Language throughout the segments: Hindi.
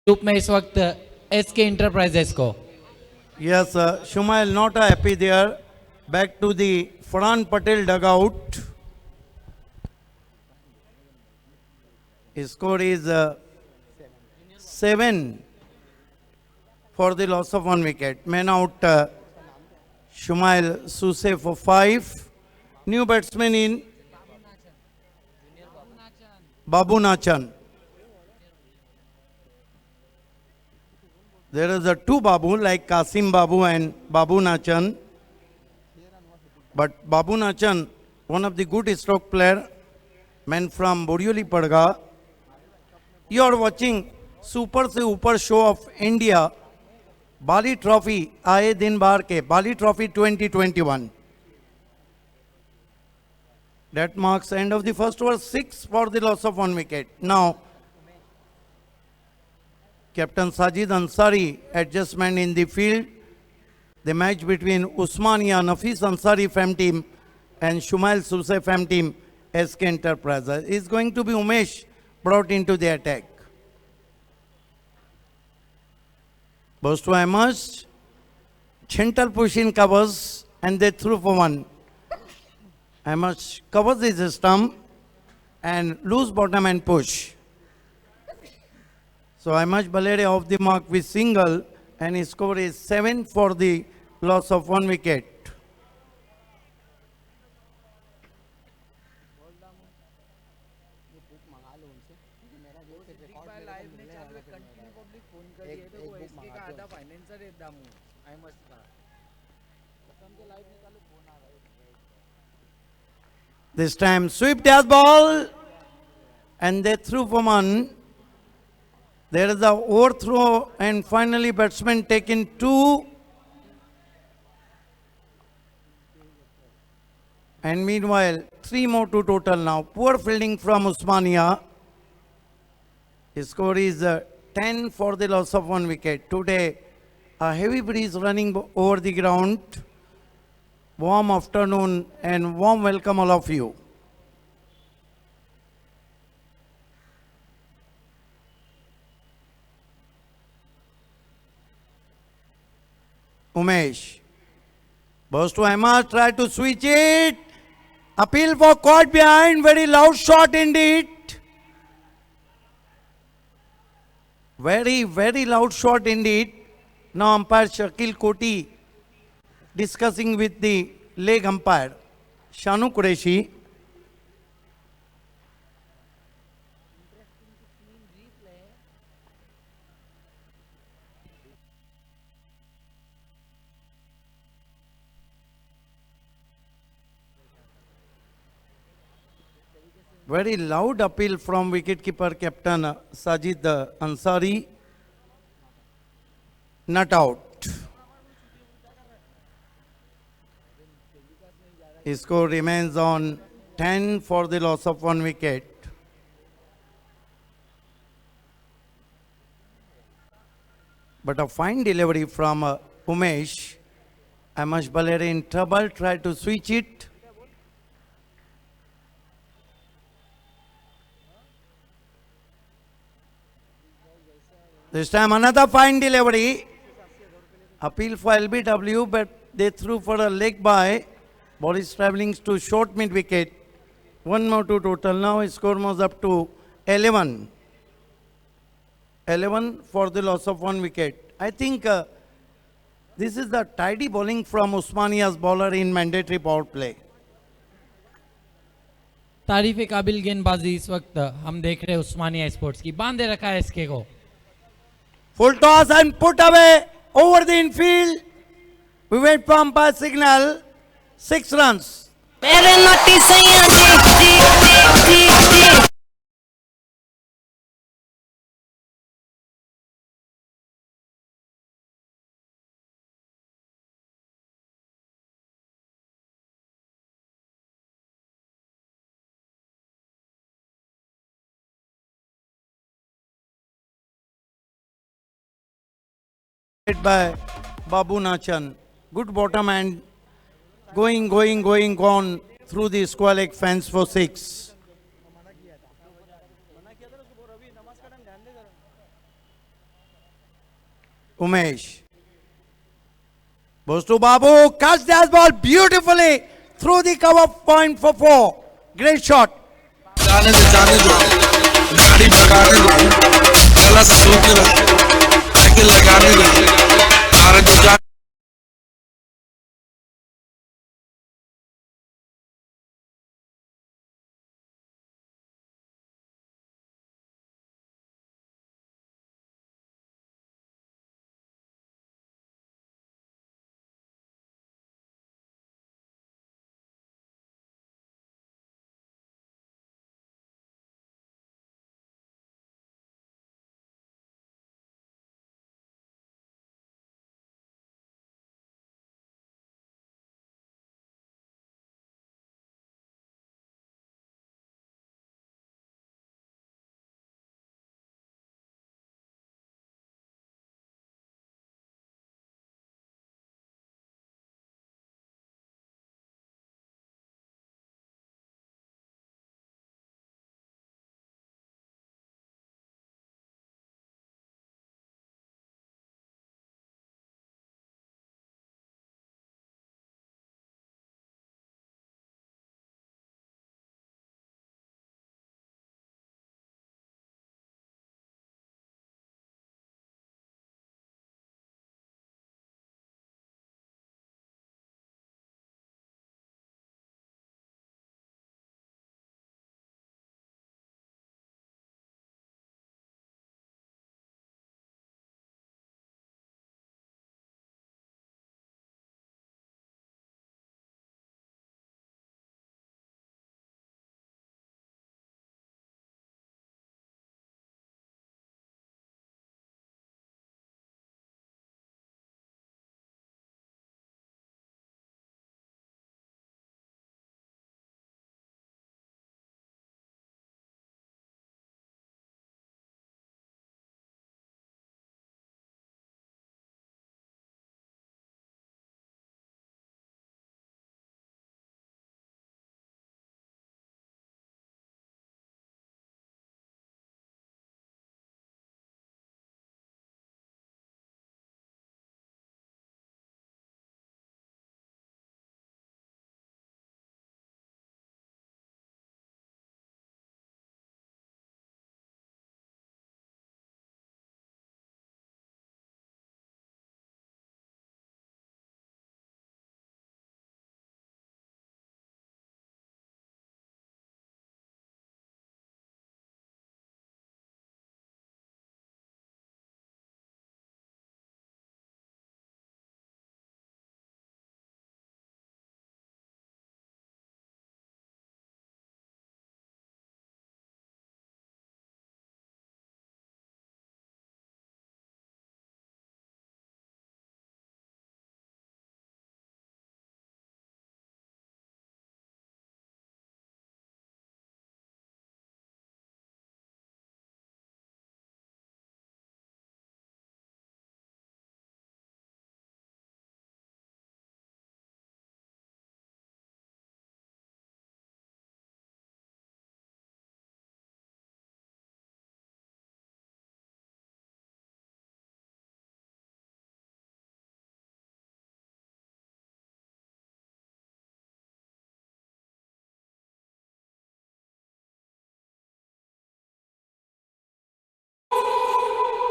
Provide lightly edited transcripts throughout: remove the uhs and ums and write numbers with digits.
ग्रुप में इस वक्त एसके इंटरप्राइजेस को Yes, Shumail not happy there. Back to the Farhan Patel dugout. His score is 7 for the loss of 1 wicket. Man out Shumail Suse for 5. New batsman in Babu Nachan. There is a two Babu like Kasim Babu and Babu Nachan. But Babu Nachan, one of the good stroke player, man from Boryoli Padga. You are watching Super se Upar show of India, Bali Trophy, Aaye Din Baar ke, Bali Trophy 2021. That marks end of the first over, 6 for the loss of 1 wicket. Now, Captain Sajid Ansari, adjustment in the field. The match between Usmania Nafis Ansari FAM team and Shumail Suse FAM team SK Enterprises is going to be Umesh brought into the attack. Bostu emerged, gentle push in covers and they threw for 1. Emerged covers his stump and loose bottom and push. So Ahmad Balere off the mark with single and his score is 7 for the loss of 1 wicket. This time sweep their ball and they threw for 1. There is a overthrow and finally batsman taken 2. And meanwhile, 3 more to total now. Poor fielding from Usmania. His score is 10 for the loss of 1 wicket. Today, a heavy breeze running over the ground. Warm afternoon and warm welcome all of you. Umesh. Balls to Ahmad, try to switch it. Appeal for caught behind, very loud shot indeed. Very, very loud shot indeed. Now umpire Shakil Koti discussing with the leg umpire, Shanu Qureshi. Very loud appeal from wicketkeeper captain Sajid Ansari. Not out. His score remains on 10 for the loss of 1 wicket. But a fine delivery from Umesh. Amash Balere in trouble, tried to switch it. This time another fine delivery. Appeal for LBW, but they threw for a leg by. Ball is travelling to short mid wicket. 1 more to total. Now his score moves up to 11. 11 for the loss of 1 wicket. I think this is the tidy bowling from Usmania's bowler in mandatory power play. तारीफ काबिल गेंदबाजी इस वक्त हम देख रहे हैं उस्मानिया स्पोर्ट्स की। बांधे रखा है एसके को। Full toss and put away over the infield. We wait for umpire signal. 6 runs. By Babu Nachan. Good bottom and gone through the square leg fence for 6. Umesh. Goes to Babu, catch that ball beautifully through the cover point for 4. Great shot. जाने दो गाड़ी भगाने दो गला से सूखने दो साइकिल लगाने दो मारे तो जा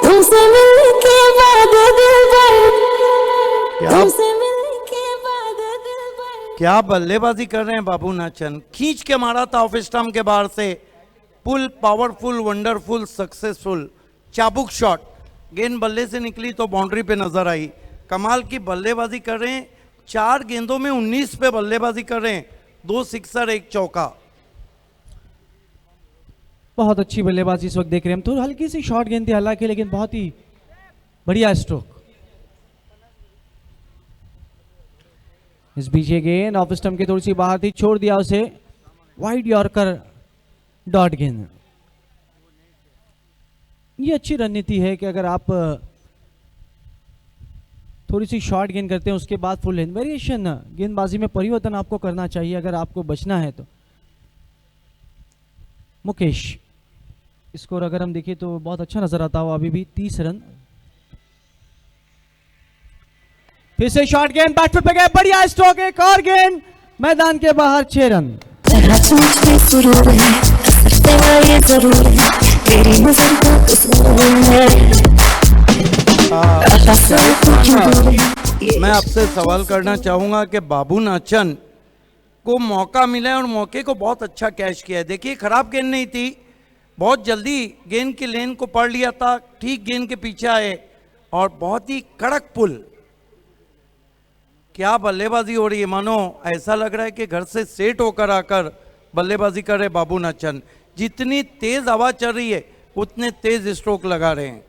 तुमसे मिलने के बाद दिल भर क्या तुमसे मिलने के बाद दिल भर क्या बल्लेबाजी कर रहे हैं बाबू नाचन। खींच के मारा था ऑफ स्टंप के बाहर से। पुल पावरफुल, वंडरफुल, सक्सेसफुल चाबुक शॉट। गेंद बल्ले से निकली तो बाउंड्री पे नजर आई। कमाल की बल्लेबाजी कर रहे हैं। 4 गेंदों में 19 पे बल्लेबाजी कर रहे हैं। 2 सिक्सर, 1 चौका। बहुत अच्छी बल्लेबाजी इस वक्त देख रहे हैं हम। तो हल्की सी शॉर्ट गेंद थी हालांकि, लेकिन बहुत ही बढ़िया स्ट्रोक। इस बीच ये गेंद ऑफ स्टंप की थोड़ी सी बाहर थी, छोड़ दिया उसे। वाइड यॉर्कर डॉट गेंद। ये अच्छी रणनीति है कि अगर आप थोड़ी सी शॉर्ट गेंद करते हैं उसके बाद फुल लेंथ वेरिएशन, गेंदबाजी में परिवर्तन आपको करना चाहिए अगर आपको बचना है तो। मुकेश स्कोर अगर हम देखें तो बहुत अच्छा नजर आता हुआ अभी भी 30 रन। फिर से शॉट गेंद बैटफुट पे गए, बढ़िया स्ट्रोक, एक और गेंद मैदान के बाहर, 6 रन। जरा सोच के सुरूर है, असर तेरा ये जरूर है, तेरी नजर का कसूर है, असर तो क्यों दूर है। मैं आपसे सवाल करना चाहूंगा कि बाबू नाचन को मौका मिला है और मौके को बहुत अच्छा कैच किया है। देखिए खराब गेंद नहीं थी, बहुत जल्दी गेंद की लेन को पढ़ लिया था, ठीक गेंद के पीछे आए और बहुत ही कड़क पुल। क्या बल्लेबाजी हो रही है, मानो ऐसा लग रहा है कि घर से सेट होकर आकर बल्लेबाजी कर रहे बाबू नाचन। जितनी तेज हवा चल रही है उतने तेज स्ट्रोक लगा रहे हैं।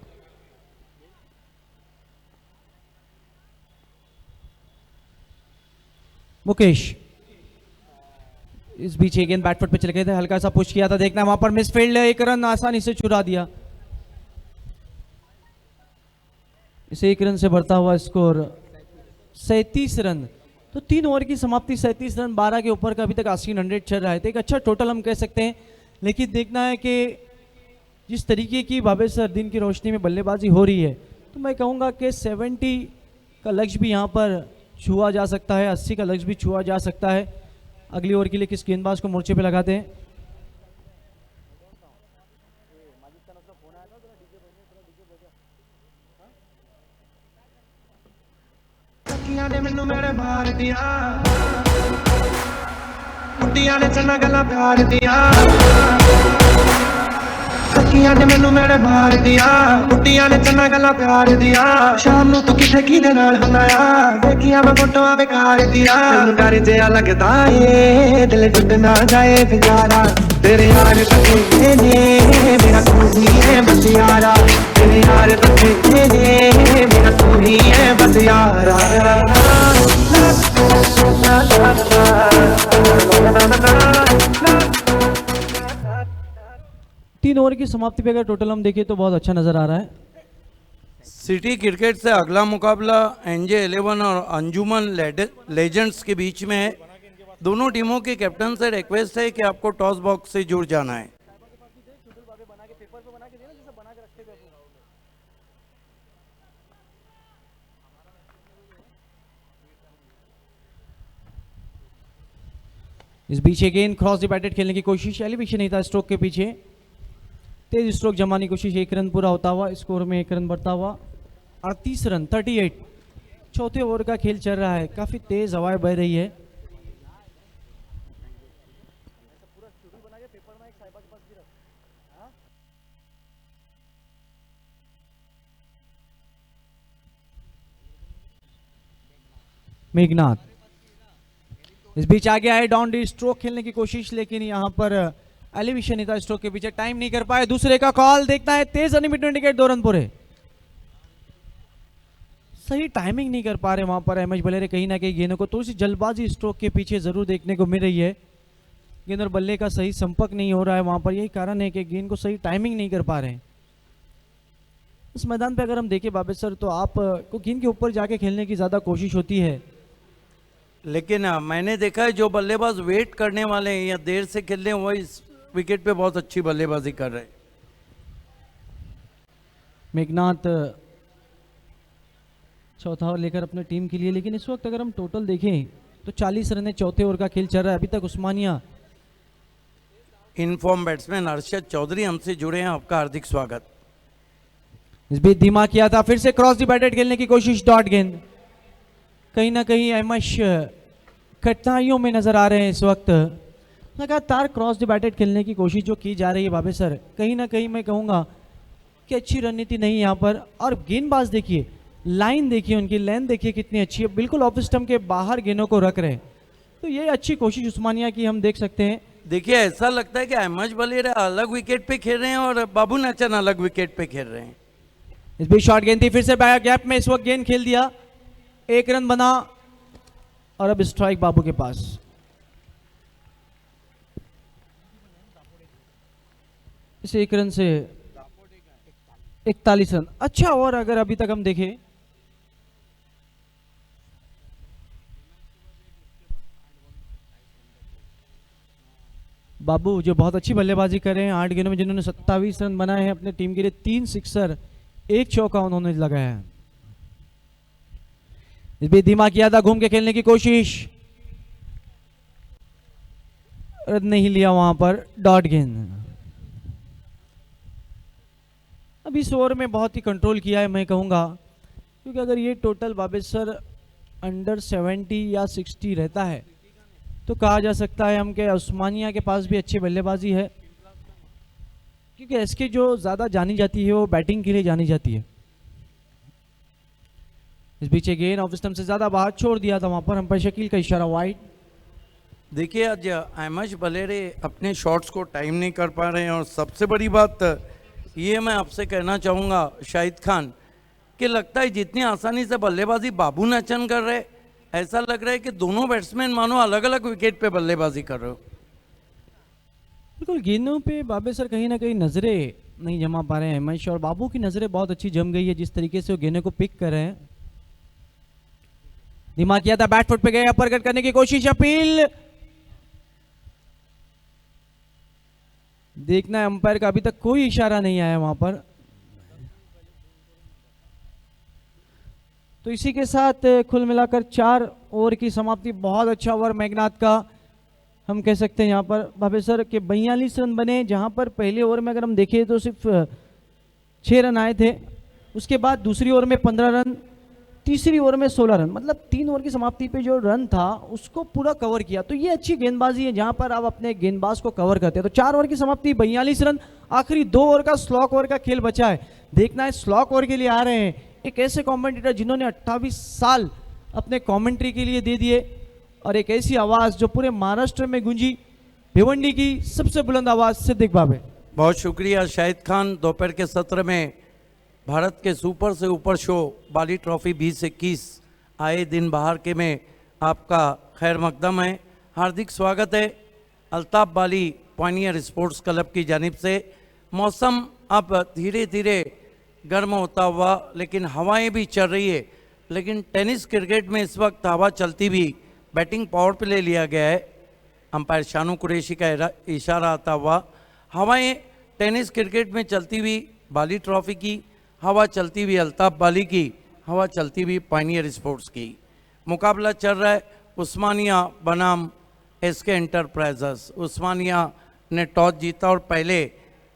मुकेश इस बीच एक गेंद बैटफुट पे चले गए थे, हल्का सा पुश किया था, देखना वहां पर मिसफील्ड, एक रन आसानी से चुरा दिया। इसे 1 रन से बढ़ता हुआ स्कोर 37 रन। तो 3 ओवर की समाप्ति 37 रन, 12 के ऊपर का अभी तक 100 चल रहा है, तो एक अच्छा टोटल हम कह सकते हैं। लेकिन देखना है कि जिस तरीके की भावेसर दिन की रोशनी में बल्लेबाजी हो रही है, तो मैं कहूँगा कि 70 का लक्ष्य भी यहाँ पर छुआ जा सकता है, 80 का लक्ष्य भी छुआ जा सकता है। अगली ओवर के लिए किस गेंदबाज को मोर्चे पे लगाते हैं? ने मैनू मेरे भार दिया, कुटिया ने चना गला प्यार दिया, सखिया ने मैनू मेरे भार दिया, कुटिया ने चना गला प्यार दिया। शाम नू तू किथे किदे नाल हंगाया, देखिया मैं फोटोआ बेकार दिया। मैनू डर जिहा लगदा ए, दिल टुट ना जाए बेचारा, तेरे यार तके ने मेरा तू ही है बस यारा, तेरे यार तके ने मेरा तू ही है बस यारा। 3 ओवर की समाप्ति पे अगर टोटल हम देखें तो बहुत अच्छा नजर आ रहा है। सिटी क्रिकेट से अगला मुकाबला एनजे 11 और अंजुमन लेजेंड्स के बीच में है। दोनों टीमों के कैप्टन से रिक्वेस्ट है कि आपको टॉस बॉक्स से जुड़ जाना है। इस बीच गेंद क्रॉस द बैटेड खेलने की कोशिश, एलिवेशन नहीं था स्ट्रोक के पीछे, तेज स्ट्रोक जमाने की कोशिश, 1 रन पूरा होता हुआ, स्कोर में 1 रन बढ़ता हुआ, 38 रन 38। चौथे ओवर का खेल चल रहा है, काफी तेज हवाएं बह रही है। मेघनाथ इस बीच आगे आए, डाउन डी स्ट्रोक खेलने की कोशिश, लेकिन यहां पर एलिवेशन नहीं था स्ट्रोक के पीछे, टाइम नहीं कर पाए। दूसरे का कॉल देखना है, तेज रन इंडिकेट 2 रन पूरे, सही टाइमिंग नहीं कर पा रहे वहां पर एमएच बलेरे। कहीं ना कहीं गेंदों को थोड़ी सी जल्दबाजी स्ट्रोक के पीछे जरूर देखने को मिल रही है, गेंद और बल्ले का सही संपर्क नहीं हो रहा है वहां पर, यही कारण है कि गेंद को सही टाइमिंग नहीं कर पा रहे हैं। इस मैदान पे अगर हम देखें बाबेत सर, तो आप को गेंद के ऊपर जाके खेलने की ज्यादा कोशिश होती है, लेकिन मैंने देखा है जो बल्लेबाज वेट करने वाले हैं या देर से खेल रहे हैं, वो इस विकेट पे बहुत अच्छी बल्लेबाजी कर रहे हैं। मेघनाथ चौथा ओवर लेकर अपने टीम के लिए, लेकिन इस वक्त अगर हम टोटल देखें तो 40 रन है, चौथे ओवर का खेल चल रहा है। अभी तक उस्मानिया इनफॉर्म बैट्समैन अरशद चौधरी हमसे जुड़े हैं, आपका हार्दिक स्वागत। इस बीच धीमा किया था, फिर से क्रॉस दी बैटेड खेलने की कोशिश, डॉट गेंद, कहीं ना कहीं अहमश कठिनाइयों में नजर आ रहे हैं इस वक्त। लगातार क्रॉस द बैटेड खेलने की कोशिश जो की जा रही है बाबे सर, कहीं ना कहीं मैं कहूँगा कि अच्छी रणनीति नहीं यहाँ पर। और गेंदबाज देखिए, लाइन देखिए, उनकी लेंथ देखिए कितनी अच्छी है, बिल्कुल ऑफ स्टंप के बाहर गेंदों को रख रहे हैं, तो ये अच्छी कोशिश उस्मानिया की हम देख सकते हैं। देखिए ऐसा लगता है कि अहमद बलेरा अलग विकेट पे खेल रहे हैं और बाबू नाचन अलग विकेट पे खेल रहे हैं। इस बीच शॉर्ट गेंद थी, फिर से गैप में इस वक्त गेंद खेल दिया, 1 रन बना और अब स्ट्राइक बाबू के पास। इस 1 रन से 41 रन, अच्छा ओवर अगर अभी तक हम देखें बाबू जो बहुत अच्छी बल्लेबाजी कर रहे हैं, 8 गेंदों में जिन्होंने 27 रन बनाए हैं अपने टीम के लिए, 3 सिक्सर 1 चौका उन्होंने लगाया है। इस बीच धीमा किया था, घूम के खेलने की कोशिश, रन नहीं लिया वहां पर, डॉट गेंद। अब इस ओवर में बहुत ही कंट्रोल किया है मैं कहूंगा, क्योंकि अगर ये टोटल बाबेसर अंडर 70 या 60 रहता है तो कहा जा सकता है हम के उस्मानिया के पास भी अच्छी बल्लेबाजी है, क्योंकि एसके जो ज़्यादा जानी जाती है वो बैटिंग के लिए जानी जाती है। इस बीच गेंद ऑफ स्टंप से ज़्यादा बाहर छोड़ दिया था वहाँ पर अंपायर शकील का इशारा वाइड। देखिए आज अहमश बलेरे अपने शॉट्स को टाइम नहीं कर पा रहे हैं, और सबसे बड़ी बात ये मैं आपसे कहना चाहूँगा शाहिद खान कि लगता है जितनी आसानी से बल्लेबाजी बाबू नाचन कर रहे, ऐसा लग रहा है कि दोनों बैट्समैन मानो अलग अलग विकेट पे बल्लेबाजी कर रहे हो। बिल्कुल गेंदों पे बाबेसर कहीं ना कहीं नज़रें नहीं जमा पा रहे हैं अहमश, और बाबू की नज़रें बहुत अच्छी जम गई है जिस तरीके से वो गेंदों को पिक कर रहे हैं। दिमाग किया था, बैट फुट पे गए, अपर कट करने की कोशिश, अपील देखना है अंपायर का, अभी तक कोई इशारा नहीं आया वहां पर। तो इसी के साथ कुल मिलाकर 4 ओवर की समाप्ति। बहुत अच्छा ओवर मेघनाथ का हम कह सकते हैं। यहाँ पर बाबेसर के 42 रन बने, जहां पर पहले ओवर में अगर हम देखें तो सिर्फ 6 रन आए थे, उसके बाद दूसरी ओवर में 15 रन, तीसरी ओवर में 16 रन, मतलब 3 ओवर की समाप्ति पे जो रन था उसको पूरा कवर किया। तो ये अच्छी गेंदबाजी है जहां पर आप अपने गेंदबाज को कवर करते हैं। तो 4 ओवर की समाप्ति, 42 रन, आखिरी 2 ओवर का स्लॉक ओवर का खेल बचा है। देखना है स्लॉक ओवर के लिए आ रहे हैं एक ऐसे कमेंटेटर जिन्होंने 28 साल अपने कमेंट्री के लिए दे दिए, और एक ऐसी आवाज जो पूरे महाराष्ट्र में गूंजी, भिवंडी की सबसे बुलंद आवाज सिद्दीक बाबे। बहुत शुक्रिया शाहिद खान। दोपहर के सत्र में भारत के सुपर से ऊपर शो बाली ट्रॉफी 2021 आए दिन बाहर के में आपका खैर मकदम है, हार्दिक स्वागत है। अल्ताफ बाली पॉइनियर स्पोर्ट्स क्लब की जानिब से मौसम अब धीरे धीरे गर्म होता हुआ, लेकिन हवाएं भी चल रही है, लेकिन टेनिस क्रिकेट में इस वक्त हवा चलती भी बैटिंग पावर प्ले लिया गया है। अंपायर शानू कुरैशी का इशारा आता हुआ हवाएं टेनिस क्रिकेट में चलती हुई बाली ट्रॉफी की, हवा चलती हुई अल्ताफ बाली की, हवा चलती हुई पायनियर स्पोर्ट्स की। मुकाबला चल रहा है उस्मानिया बनाम एसके एंटरप्राइजेस। उस्मानिया ने टॉस जीता और पहले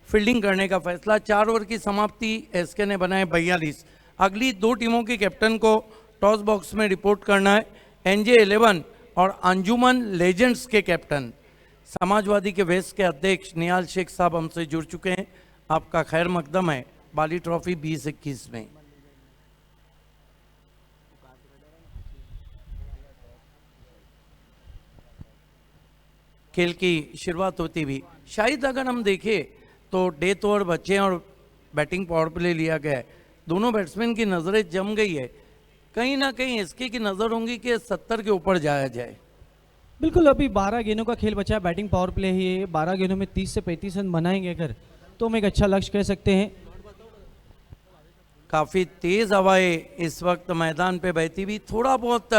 फील्डिंग करने का फैसला। 4 ओवर की समाप्ति, एसके ने बनाए 42। अगली 2 टीमों के कैप्टन को टॉस बॉक्स में रिपोर्ट करना है। एनजे 11 और अंजुमन लेजेंड्स के कैप्टन समाजवादी के वेस्ट के अध्यक्ष निहाल शेख साहब हमसे जुड़ चुके हैं। आपका खैर मकदम है बाली ट्रॉफी 2021 में। खेल की शुरुआत होती भी शायद अगर हम देखें तो डेथ ओवर बचे और बैटिंग पावर प्ले लिया गया है। दोनों बैट्समैन की नज़रें जम गई है, कहीं ना कहीं इसकी की नज़र होंगी कि 70 के ऊपर जाया जाए। बिल्कुल, अभी 12 गेंदों का खेल बचा है, बैटिंग पावर प्ले ही है। 12 गेंदों में 30 से 35 रन बनाएंगे अगर, तो हम एक अच्छा लक्ष्य कह सकते हैं। काफ़ी तेज़ हवाएं इस वक्त मैदान पे बहती हुई, थोड़ा बहुत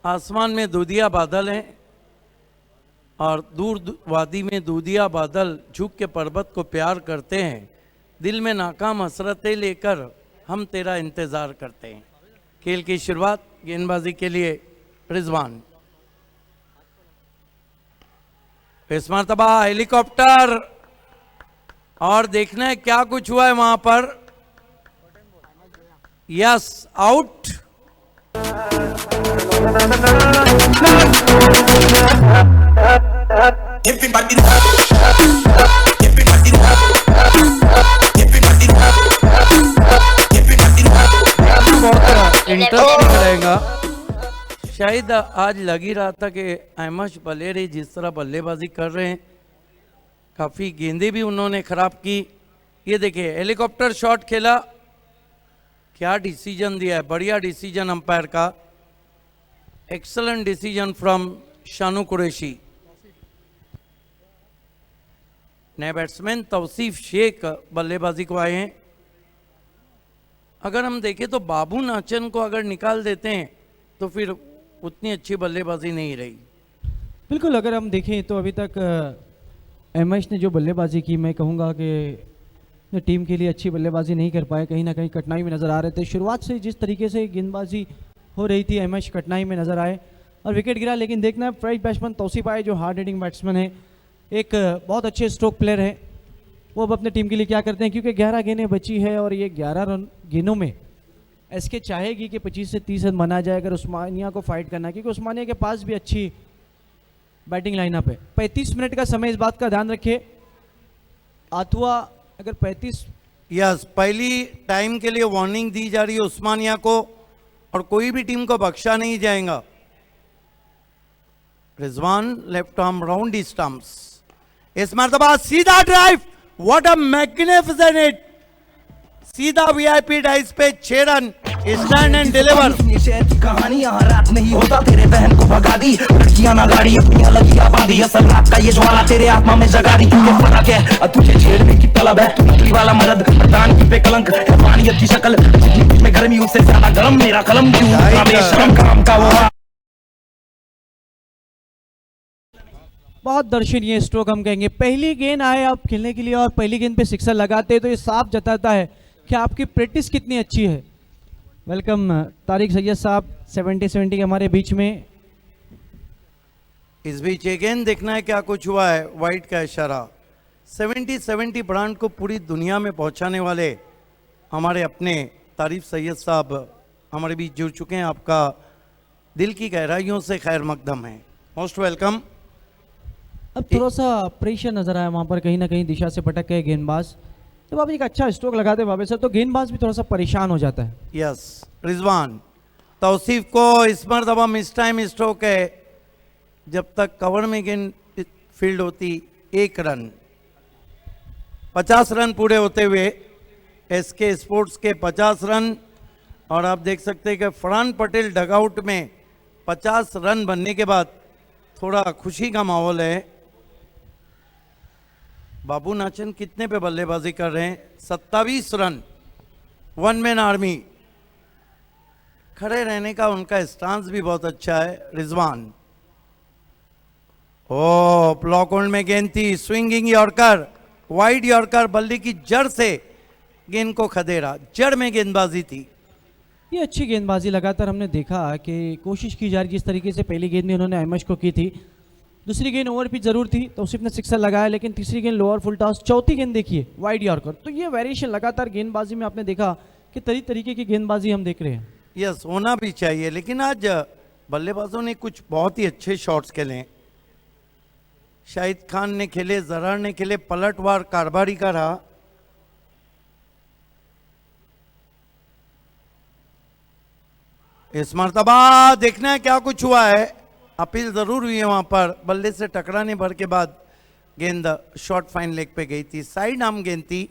आसमान में दूधिया बादल हैं, और दूर वादी में दूधिया बादल झुक के पर्वत को प्यार करते हैं। दिल में नाकाम हसरतें लेकर हम तेरा इंतज़ार करते हैं। खेल की शुरुआत गेंदबाजी के लिए रिजवान। इस मर्तबा हेलीकॉप्टर, और देखना है क्या कुछ हुआ है वहां पर। Yes, out. इंटरेस्टिंग रहेगा। शायद आज लग ही रहा था कि अहमश बलेरे जिस तरह बल्लेबाजी कर रहे हैं, काफ़ी गेंदें भी उन्होंने खराब की। ये देखिए हेलीकॉप्टर शॉट खेला, क्या डिसीजन दिया है, बढ़िया डिसीजन अंपायर का, excellent decision from Shanu Qureshi. नए बैट्समैन तौसीफ शेख बल्लेबाजी को आए हैं। अगर हम देखें तो बाबू नाचन को अगर निकाल देते हैं तो फिर उतनी अच्छी बल्लेबाजी नहीं रही। बिल्कुल, अगर हम देखें तो अभी तक एमएच ने जो बल्लेबाजी की, मैं कहूँगा कि टीम के लिए अच्छी बल्लेबाजी नहीं कर पाए, कहीं ना कहीं कठिनाई में नज़र आ रहे थे। शुरुआत से जिस तरीके से गेंदबाजी हो रही थी एमएच कठिनाई में नजर आए और विकेट गिरा। लेकिन देखना है फ्रेश बैट्समैन तौसीफ आए जो हार्ड हिटिंग बैट्समैन है, एक बहुत अच्छे स्ट्रोक प्लेयर है, वो अब अपने टीम के लिए क्या करते हैं, क्योंकि 11 गेंदें बची है और ये 11 गेंदों में एसके चाहेगी कि 25 से 30 रन बना जाए अगर उस्मानिया को फाइट करना है, क्योंकि उस्मानिया के पास भी अच्छी बैटिंग लाइनअप है। 35 मिनट का समय, इस बात का ध्यान रखिए। आथुआ अगर 35 यस, पहली टाइम के लिए वार्निंग दी जा रही है उस्मानिया को और कोई भी टीम को बख्शा नहीं जाएगा। रिजवान लेफ्ट आर्म राउंड दी स्टंप्स, इस मरतबा सीधा drive, what a magnificent hit, सीधा वीआईपी डाइस पे 6 रन, स्टैंड एंड डिलीवर। शहर की कहानी यहाँ रात नहीं होता, तेरे बहन को भगा दी लड़कियां ना गाड़ी अपनी अलग आबादी, असल रात का ये ज्वाला तेरे आत्मा में जगा दी। क्योंकि फर्क है तुझे छेड़ने की तलब है, तू नकली वाला मर्द प्रधान की बेकलंक हैवानियत की शक्ल, जितनी में गर्मी उससे ज्यादा गर्म मेरा कलम, क्यों बेशरम काम का वो। बहुत दर्शनीय स्ट्रोक हम कहेंगे। पहली गेंद आए आप खेलने के लिए और पहली गेंद पे सिक्सर लगाते हैं तो ये साफ जताता है कि आपकी प्रैक्टिस कितनी अच्छी है। वेलकम तारिक सैयद साहब 70-70 के हमारे बीच में। इस बीच अगेन देखना है क्या कुछ हुआ है, वाइट का इशारा। 70-70 ब्रांड को पूरी दुनिया में पहुंचाने वाले हमारे अपने तारिक सैयद साहब हमारे बीच जुड़ चुके हैं। आपका दिल की गहराइयों से खैर मकदम है, मोस्ट वेलकम। अब थोड़ा सा प्रेशर नजर आया वहाँ पर, कहीं ना कहीं दिशा से भटक गए गेंदबाज। जब आप एक अच्छा स्ट्रोक लगाते हैं बाबे सर तो गेंदबाज भी थोड़ा सा परेशान हो जाता है। यस, रिजवान तौसीफ को इस मरतबा मिस टाइम स्ट्रोक है, जब तक कवर में गेंद फील्ड होती 1 रन। 50 रन पूरे होते हुए एसके स्पोर्ट्स के 50 रन, और आप देख सकते हैं कि फरहान पटेल डगआउट में 50 रन बनने के बाद थोड़ा खुशी का माहौल है। बाबू नाचन कितने पे बल्लेबाजी कर रहे हैं? 27 रन, 1 मैन आर्मी। खड़े रहने का उनका स्टांस भी बहुत अच्छा है। रिजवान ओ ब्लॉक होल्ड में गेंद थी, स्विंगिंग यॉर्कर, वाइड यॉर्कर, बल्ली की जड़ से गेंद को खदेड़ा, जड़ में गेंदबाजी थी। ये अच्छी गेंदबाजी लगातार हमने देखा कि कोशिश की जा रही, जिस तरीके से पहली गेंद में उन्होंने एमएच को की थी। दूसरी गेंद ओवर पिच जरूर थी तो उसी ने सिक्सर लगाया, लेकिन तीसरी गेंद लोअर फुल टॉस, चौथी गेंद देखिए वाइड यॉर्कर। तो ये वेरिएशन लगातार गेंदबाजी में आपने देखा कि तरीके की गेंदबाजी हम देख रहे हैं। यस, होना भी चाहिए, लेकिन आज बल्लेबाजों ने कुछ बहुत ही अच्छे शॉट्स खेले। शाहिद खान ने खेले, जरार ने खेले, पलटवार कारबारी का रहा। इस मरतबा देखना है क्या कुछ हुआ है। अपील जरूर हुई है वहां पर, बल्ले से टकराने भर के बाद गेंद शॉर्ट फाइन लेग पे गई थी, साइड आर्म गेंद थी,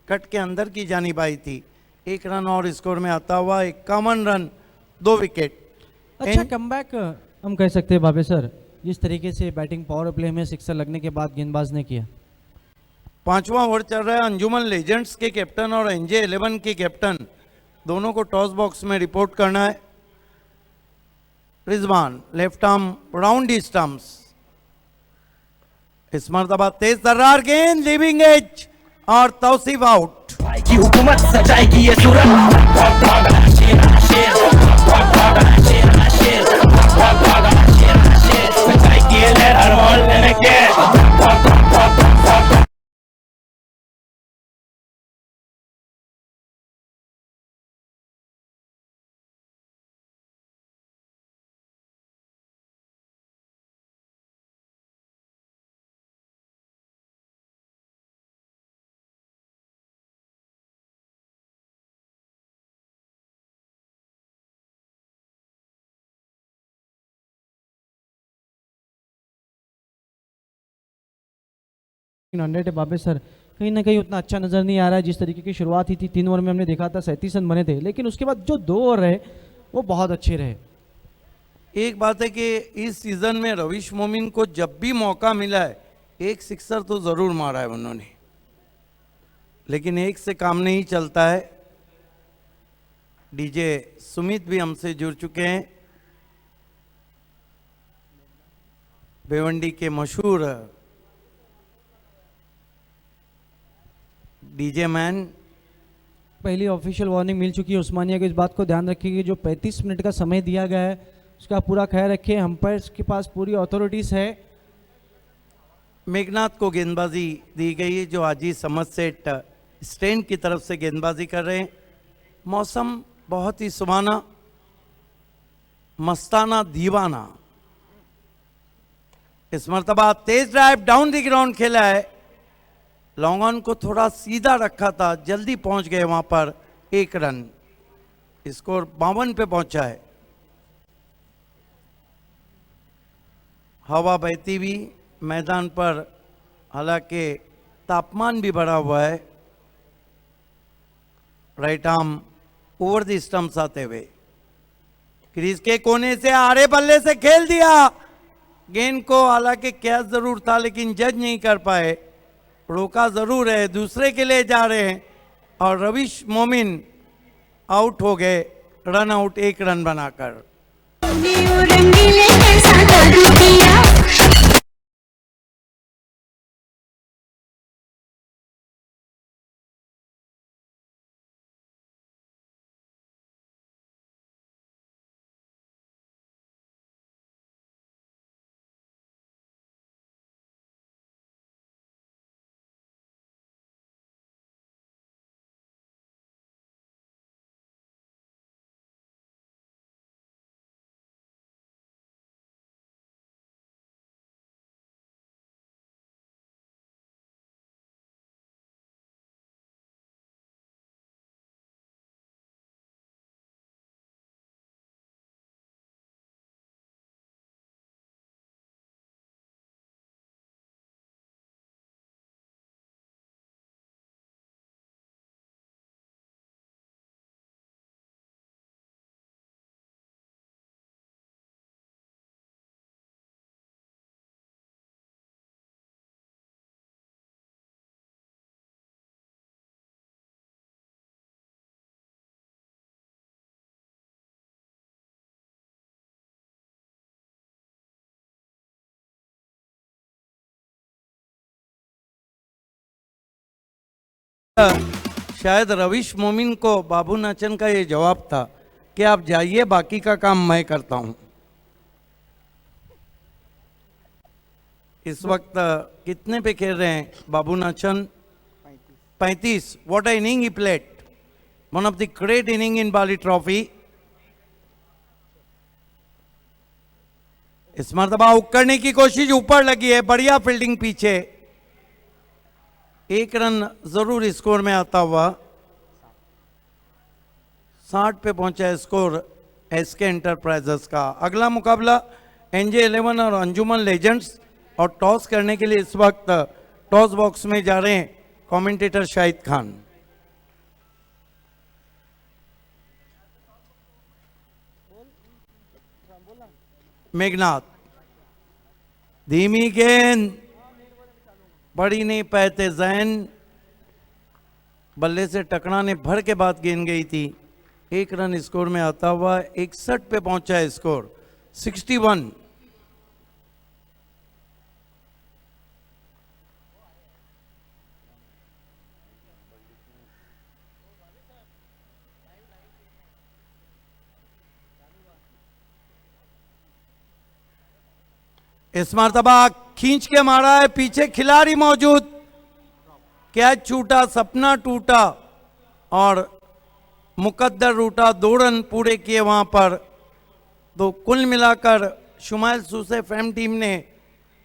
कट के अंदर की जानिब आई थी। 1 रन और स्कोर में आता हुआ 51 रन, 2 विकेट। अच्छा कमबैक हम कह सकते हैं बाबे सर, जिस तरीके से बैटिंग पावर प्ले में सिक्सर लगने के बाद गेंदबाज ने किया। 5वां ओवर चल रहा है। अंजुमन लेजेंड्स के कैप्टन और एनजे 11 के कैप्टन दोनों को टॉस बॉक्स में रिपोर्ट करना है। रिजवान लेफ्ट आर्म राउंड दी स्टंप्स, इस मरतबा तेज तर्रार गेंद, लिविंग एज और तौसीफ आउट। की हुकूमत सजाएगी ये सूरत, सजाएगी ये लहर हर मोहल्ले के। है बाबे सर, कहीं ना कहीं उतना अच्छा नजर नहीं आ रहा है। जिस तरीके की शुरुआत ही थी, 3 ओवर में हमने देखा था 37 रन बने थे, लेकिन उसके बाद जो 2 ओवर रहे वो बहुत अच्छे रहे। एक बात है कि इस सीजन में रविश मोमिन को जब भी मौका मिला है 1 सिक्सर तो जरूर मारा है उन्होंने, लेकिन 1 से काम नहीं चलता है। डीजे सुमित भी हमसे जुड़ चुके हैं, भिवंडी के मशहूर डीजे मैन। पहली ऑफिशियल वार्निंग मिल चुकी है उस्मानिया को। इस बात को ध्यान रखिए कि जो 35 मिनट का समय दिया गया है उसका पूरा ख्याल रखिए। अंपायर्स के पास पूरी अथॉरिटीज़ है। मेघनाथ को गेंदबाजी दी गई है, जो आजी समझ सेट स्टैंड की तरफ से गेंदबाजी कर रहे हैं। मौसम बहुत ही सुहाना, मस्ताना, दीवाना। इस मर्तबा तेज ड्राइव डाउन द ग्राउंड खेला है। लॉन्ग ऑन को थोड़ा सीधा रखा था, जल्दी पहुंच गए वहां पर। 1 रन, स्कोर 52 पे पहुंचा है। हवा बहती हुई मैदान पर, हालांकि तापमान भी बढ़ा हुआ है। Right arm over the stumps आते हुए क्रीज के कोने से आड़े बल्ले से खेल दिया गेंद को। हालांकि कैच जरूर था लेकिन जज नहीं कर पाए, रोका जरूर है। दूसरे के लिए जा रहे हैं और रविश मोमिन आउट हो गए, रन आउट 1 रन बनाकर। शायद रविश मोमिन को बाबू नाचन का ये जवाब था कि आप जाइए, बाकी का काम मैं करता हूं। इस वक्त कितने पे खेल रहे हैं बाबू नाचन? 35। What a inning he played, one of the great inning in Bali trophy. इस मर्तबा हुक करने की कोशिश, ऊपर लगी है, बढ़िया फील्डिंग पीछे। 1 रन जरूर स्कोर में आता हुआ। 60 पे पहुंचा है स्कोर एसके एंटरप्राइजेस का। अगला मुकाबला एनजे 11 और अंजुमन लेजेंड्स, और टॉस करने के लिए इस वक्त टॉस बॉक्स में जा रहे हैं कमेंटेटर शाहिद खान। मेघनाथ, धीमी गेंद, पड़ी नहीं पाते जैन, बल्ले से टकराने भर के बाद गेंद गई थी। 1 रन स्कोर में आता हुआ। 61 पे पहुंचा है स्कोर, 61। इस मर्तबा खींच के मारा है, पीछे खिलाड़ी मौजूद, कैच छूटा, सपना टूटा और मुकद्दर रूठा। 2 रन पूरे किए वहां पर। तो कुल मिलाकर शुमाइल सूसेफ एम टीम ने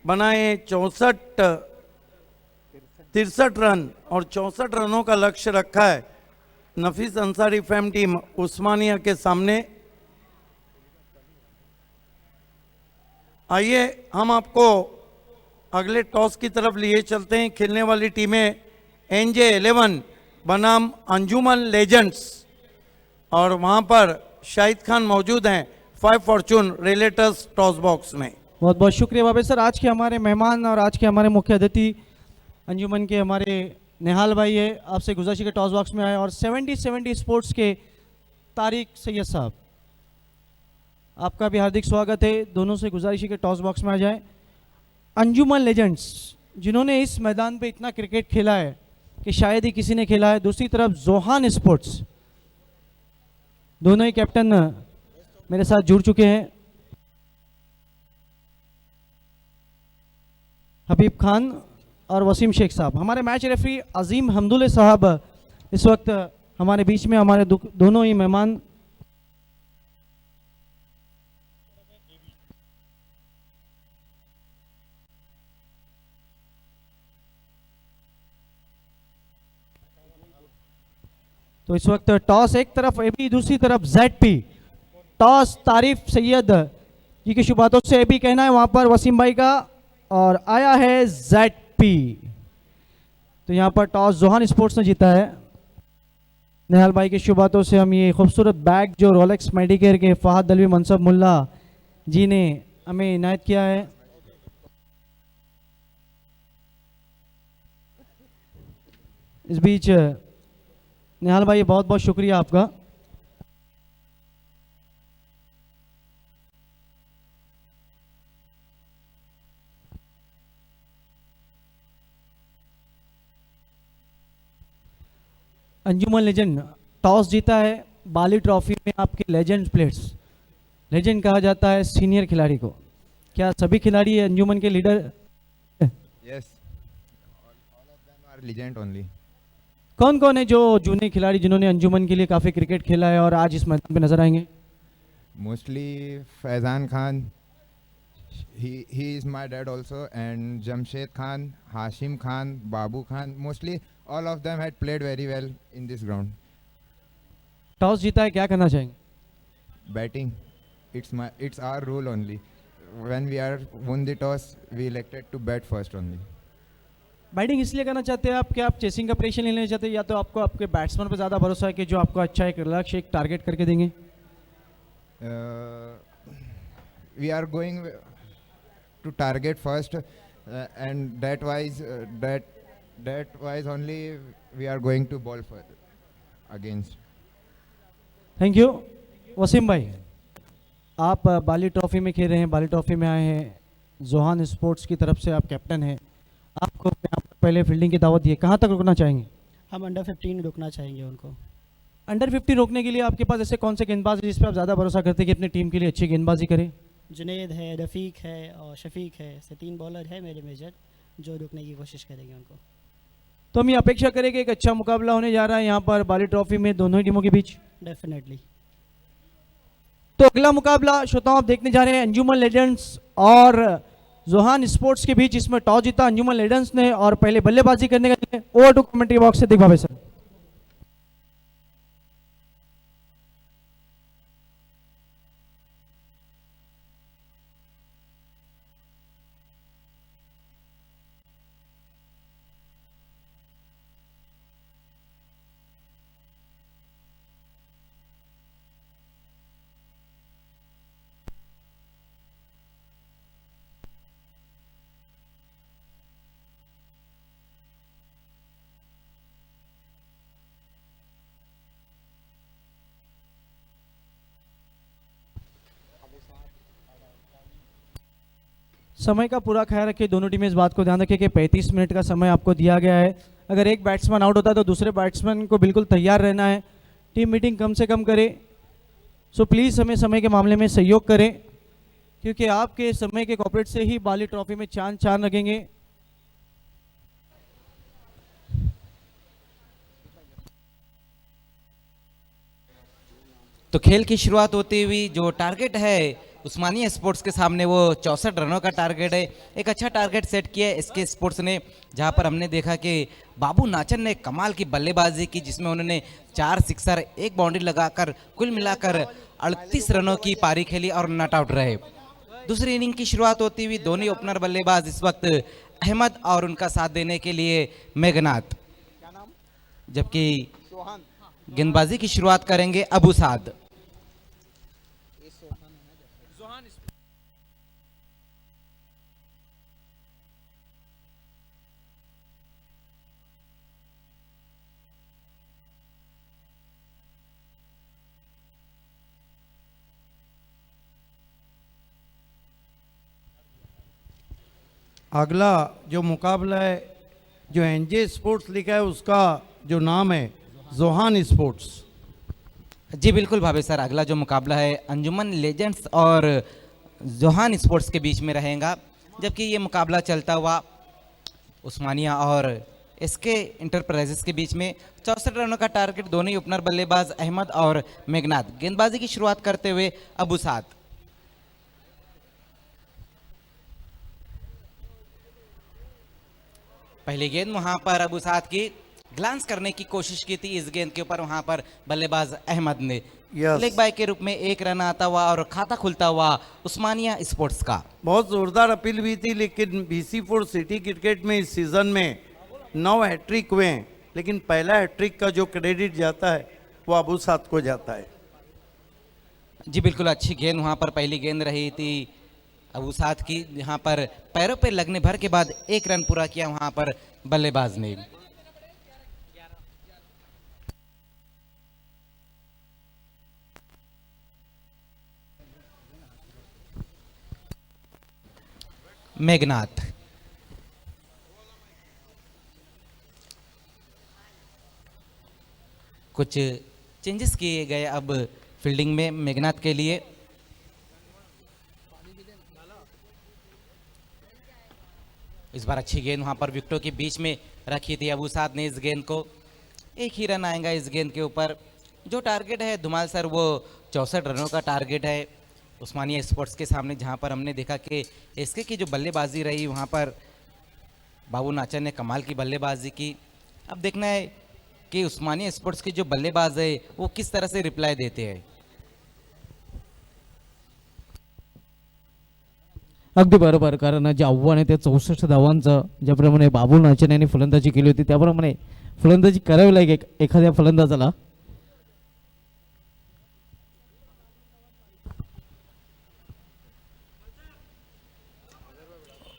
बनाए 63 रन और 64 रनों का लक्ष्य रखा है नफीस अंसारी फैम टीम उस्मानिया के सामने। आइए हम आपको अगले टॉस की तरफ लिए चलते हैं। खेलने वाली टीमें एनजे 11 बनाम अंजुमन लेजेंड्स, और वहां पर शाहिद खान मौजूद हैं 5 फॉर्चून रिलेटर्स टॉस बॉक्स में। बहुत बहुत शुक्रिया बाबे सर। आज के हमारे मेहमान और आज के हमारे मुख्य अतिथि अंजुमन के हमारे निहाल भाई है, आपसे गुजारिश के टॉस बॉक्स में आए। और 70 स्पोर्ट्स के तारिक सैयद साहब, आपका भी हार्दिक स्वागत है। दोनों से गुजारिश के टॉस बॉक्स में आ जाएं। अंजुमन लेजेंड्स जिन्होंने इस मैदान पे इतना क्रिकेट खेला है, कि शायद ही किसी ने खेला है। दूसरी तरफ जोहान स्पोर्ट्स, दोनों ही कैप्टन मेरे साथ जुड़ चुके हैं। हबीब खान और वसीम शेख साहब। हमारे मैच रेफरी अजीम हमदुल्ले साहब इस वक्त हमारे बीच में, हमारे दोनों ही मेहमान। तो इस वक्त टॉस एक तरफ एबी, दूसरी तरफ जेडपी। टॉस तारिफ सैयद जी की शुभ बातों से एबी कहना है वहां पर वसीम भाई का, और आया है जेडपी। तो यहां पर टॉस जोहान स्पोर्ट्स ने जीता है। निहाल भाई की शुभ बातों से हम ये खूबसूरत बैग जो रोलेक्स मेडिकेयर के फहद दलवी मनसब मुल्ला जी ने हमें इनायत किया है। इस बीच निहाल भाई बहुत बहुत शुक्रिया आपका। अंजुमन लेजेंड टॉस जीता है। बाली ट्रॉफी में आपके लेजेंड प्लेयर्स, लेजेंड कहा जाता है सीनियर खिलाड़ी को। क्या सभी खिलाड़ी अंजुमन के leader? Yes, all of them are legend only. कौन कौन है जो जूनियर खिलाड़ी जिन्होंने अंजुमन के लिए काफ़ी क्रिकेट खेला है और आज इस मैदान पे नजर आएंगे? Mostly Faizan Khan, he is my dad also, and Jamshed Khan, Hashim Khan, Babu Khan. Mostly all of them had played very well in this ground. Toss जीता है, क्या करना चाहेंगे? Batting, it's our rule only. When we are won the toss, we elected to bat first only. Batting इसलिए करना चाहते हैं आप कि आप चेसिंग का प्रेशर नहीं लेना चाहते, या तो आपको आपके बैट्समैन पर ज़्यादा भरोसा है कि जो आपको अच्छा एक लक्ष्य, एक टारगेट करके देंगे? We are going to target first, and that wise only we are going to bowl for against. Thank you. Wasim भाई, आप बाली ट्रॉफी में खेल रहे हैं, बाली ट्रॉफी में आए हैं, जोहान स्पोर्ट्स की तरफ से आप कैप्टन हैं, आपको यहाँ पर पहले फील्डिंग की दावत दी है, कहाँ तक रुकना चाहेंगे? हम अंडर 15 रुकना चाहेंगे उनको। अंडर 50 रोकने के लिए आपके पास ऐसे कौन से गेंदबाज हैं जिस पर आप ज़्यादा भरोसा करते हैं कि अपनी टीम के लिए अच्छी गेंदबाजी करें? जुनेद है, रफ़ीक है और शफीक है, ऐसे 3 बॉलर है मेरे मेजर जो रुकने की कोशिश करेंगे उनको। तो हम ये अपेक्षा करें कि एक अच्छा मुकाबला होने जा रहा है यहाँ पर बाली ट्रॉफी में दोनों ही टीमों के बीच। डेफिनेटली। तो अगला मुकाबला श्रोताओं आप देखने जा रहे हैं अंजुमन लेजेंड्स और जोहान स्पोर्ट्स के बीच, इसमें टॉस जीता अंजुमन लेजेंड्स ने और पहले बल्लेबाजी करने के लिए ओवर टू कमेंट्री बॉक्स से दिखा सर। समय का पूरा ख्याल रखिए, दोनों टीमें इस बात को ध्यान रखें कि 35 मिनट का समय आपको दिया गया है। अगर एक बैट्समैन आउट होता है तो दूसरे बैट्समैन को बिल्कुल तैयार रहना है। टीम मीटिंग कम से कम करें। सो प्लीज़ हमें समय के मामले में सहयोग करें, क्योंकि आपके समय के कॉपरेट से ही बाली ट्रॉफी में चांद लगेंगे। तो खेल की शुरुआत होती हुई जो टारगेट है उस्मानिया स्पोर्ट्स के सामने वो 64 रनों का टारगेट है। एक अच्छा टारगेट सेट किया है इसके स्पोर्ट्स ने, जहां पर हमने देखा कि बाबू नाचन ने कमाल की बल्लेबाजी की, जिसमें उन्होंने 4 सिक्सर, 1 बाउंड्री लगाकर कुल मिलाकर 38 रनों की पारी खेली और नॉट आउट रहे। दूसरी इनिंग की शुरुआत होती हुई दोनों ओपनर बल्लेबाज इस वक्त अहमद और उनका साथ देने के लिए मेघनाथ, जबकि गेंदबाजी की शुरुआत करेंगे अबू साद। अगला जो मुकाबला है जो एनजे स्पोर्ट्स लिखा है उसका जो नाम है जोहान स्पोर्ट्स। जी बिल्कुल भाभी सर, अगला जो मुकाबला है अंजुमन लेजेंड्स और जोहान स्पोर्ट्स के बीच में रहेगा, जबकि ये मुकाबला चलता हुआ उस्मानिया और एसके इंटरप्राइजेस के बीच में। 64 रनों का टारगेट, दोनों ही ओपनर बल्लेबाज अहमद और मेघनाथ। गेंदबाजी की शुरुआत करते हुए अबू साद। पहली गेंद वहां पर अबू साद की ग्लांस करने की कोशिश की थी इस गेंद के ऊपर, वहां पर बल्लेबाज अहमद ने लेग बाय के रूप में एक रन आता हुआ और खाता खुलता हुआ उस्मानिया स्पोर्ट्स का। बहुत जोरदार अपील हुई थी, लेकिन BC4 सिटी क्रिकेट में इस सीजन में 9 हैट्रिक हुए हैं, लेकिन पहला हैट्रिक का जो क्रेडिट जाता है वो अबू साद को जाता है। जी बिल्कुल, अच्छी गेंद वहां पर पहली गेंद रही थी अबू साद की, यहाँ पर पैरों पे लगने भर के बाद एक रन पूरा किया वहां पर बल्लेबाज ने। मेघनाथ कुछ चेंजेस किए गए अब फील्डिंग में मेघनाथ के लिए। इस बार अच्छी गेंद वहां पर विकेटों के बीच में रखी थी अबू साद ने इस गेंद को। एक ही रन आएगा इस गेंद के ऊपर। जो टारगेट है धुमाल सर वो 64 रनों का टारगेट है उस्मानिया स्पोर्ट्स के सामने, जहां पर हमने देखा कि एसके की जो बल्लेबाजी रही वहां पर बाबू नाचर ने कमाल की बल्लेबाजी की। अब देखना है कि उस्मानिया स्पोर्ट्स के जो बल्लेबाज है वो किस तरह से रिप्लाई देते हैं। अगदी बरोबर, कारण जे आव्हान आहे ते 64 धावांचं, ज्याप्रमाणे बाबू नाचन यांनी फलंदाजी केली होती त्याप्रमाणे फलंदाजी करावी लागेल एखाद्या फलंदाजाला।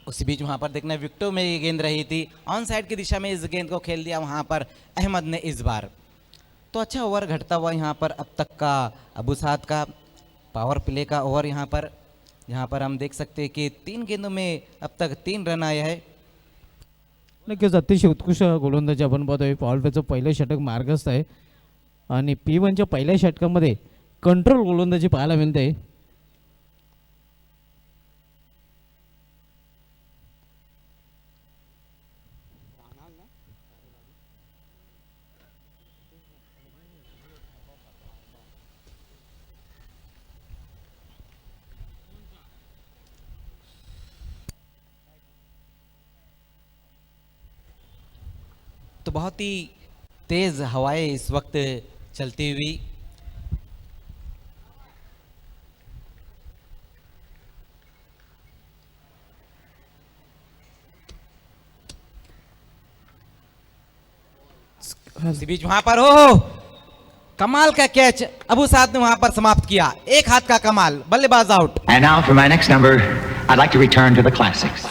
उसी बीच वहां पर देखना विकेटों में ये गेंद रही थी, ऑन साइड की दिशा में इस गेंद को खेल दिया वहां पर अहमद ने इस बार। तो अच्छा ओवर घटता हुआ यहाँ पर अब तक का अबू साद का पावर प्ले का ओवर यहाँ पर, जहाँ पर हम देख सकते हैं कि 3 गेंदों में अब तक 3 रन आए हैं। नक्कीच अतिशय उत्कृष्ट गोलंदाजी आपण पाहतोय। पॉवर प्लेचं पहिलं षटक मार्गस्थ आहे आणि P1च्या पहिल्या षटकामध्ये कंट्रोल गोलंदाजी पाहायला मिळते। तो बहुत ही तेज हवाएं इस वक्त चलती हुई इसी बीच वहां पर हो कमाल का कैच अबू साद ने वहां पर समाप्त किया, एक हाथ का कमाल, बल्लेबाज out. And now for my next number, I'd like to return to the classics.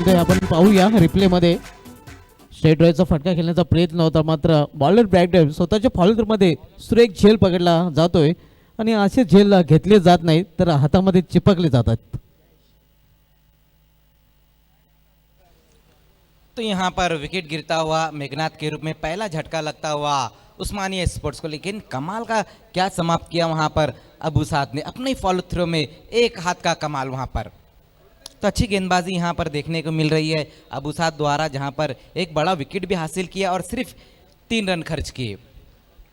आपण पाहूया रिप्ले मध्ये स्ट्रेट ड्राईव्हचा फटका खेळण्याचा प्रयत्न होता, मात्र बॉलर ब्रॅगडन स्वतःच्या फॉलोअरमध्ये सुरेख झेल पकडला जातोय आणि असे झेल घेतले जात नाहीत तर हातामध्ये चिपकले जातात। तो यहाँ पर विकेट गिरता हुआ मेघनाथ के रूप में पहला झटका लगता हुआ उस्मानिया स्पोर्ट्स को, लेकिन कमाल का क्या समाप्त किया वहां पर अबू साद ने अपने फॉलो थ्रो में, एक हाथ का कमाल वहां पर। तो अच्छी गेंदबाजी यहाँ पर देखने को मिल रही है अबू साद द्वारा, जहाँ पर एक बड़ा विकेट भी हासिल किया और सिर्फ 3 रन खर्च किए।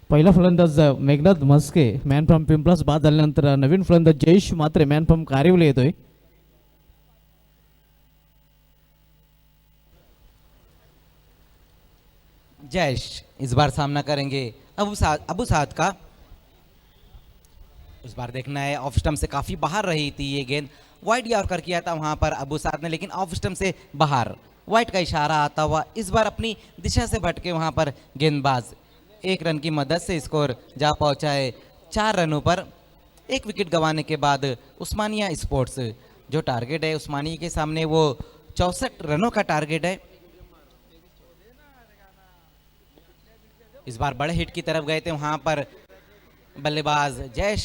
पहिला फलंदाज मेघनाथ म्हस्के मॅन फ्रॉम पिंपलास बाद झाल्यानंतर नवीन फलंदाज जयेश मात्रे मॅन फ्रॉम कारिवली येतोय। जयेश इस बार सामना करेंगे अबू साद का। इस बार देखना है ऑफ स्टंप से काफी बाहर रही थी ये गेंद, वाइड यॉर्कर किया था वहां पर अबू साद ने, लेकिन ऑफ स्टंप से बाहर वाइड का इशारा आता हुआ इस बार अपनी दिशा से भटके वहां पर गेंदबाज 1 रन की मदद से स्कोर जा पहुंचा है 4 रनों पर। 1 विकेट गंवाने के बाद उस्मानिया स्पोर्ट्स, जो टारगेट है उस्मानिया के सामने वो 64 रनों का टारगेट है। इस बार बड़े हिट की तरफ गए थे, वहां पर बल्लेबाज जयेश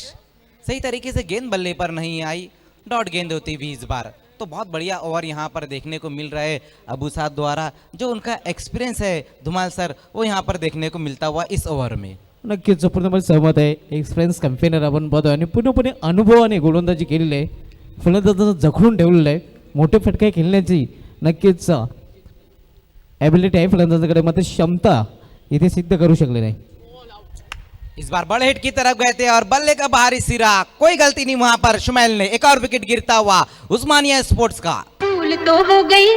सही तरीके से गेंद बल्ले पर नहीं आई, डॉट गेंद होती हुई इस बार। तो बहुत बढ़िया ओवर यहाँ पर देखने को मिल रहा है अबू साद द्वारा, जो उनका एक्सपिरियन्स है धुमाल सर वो यहाँ पर देखने को मिलता हुआ इस ओवर में। नक्कीच पूर्णपणे सहमत आहे. एक्सपिरियन्स कॅम्पेनर आपण पाहतोय आणि पूर्णपणे अनुभवाने गोलंदाजी केलेली आहे. फलंदाजांना जखडून ठेवलेलं आहे. मोठे फटके खेळण्याची नक्कीच ॲबिलिटी आहे फलंदाजाकडे, मात्र क्षमता इथे सिद्ध करू शकले नाही. इस बार बड़े हिट की तरफ गए थे और बल्ले का बाहरी सिरा, कोई गलती नहीं वहां पर शुमैल ने, एक और विकेट गिरता हुआ उस्मानिया स्पोर्ट्स का। भूल तो हो गई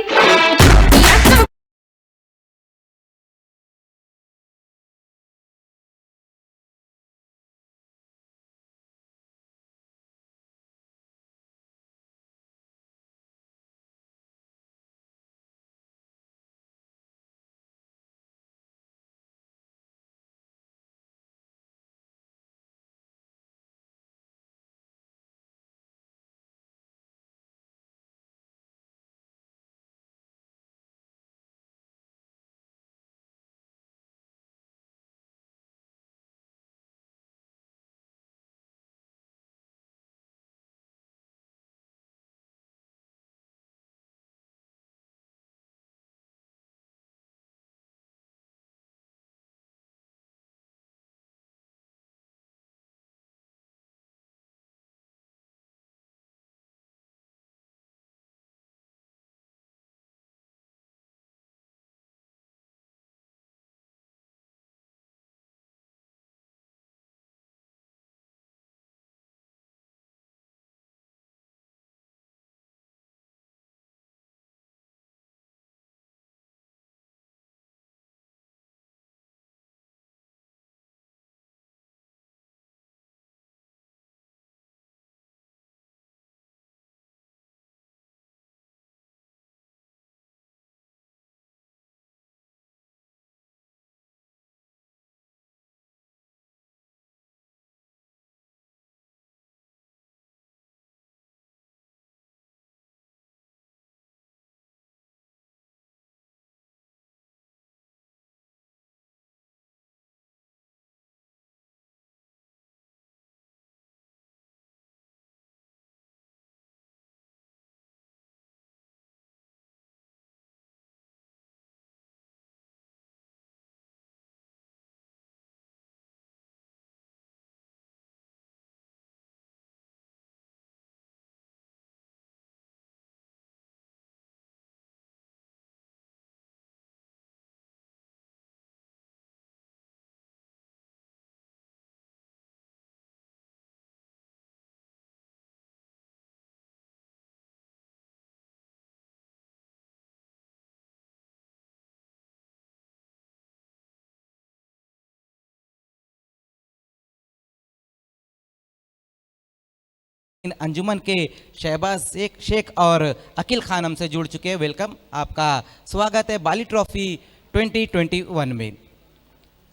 अंजुमन के शहबाज शेख और अकील खान हमसे जुड़ चुके हैं। वेलकम, आपका स्वागत है बाली ट्रॉफी 2021 में।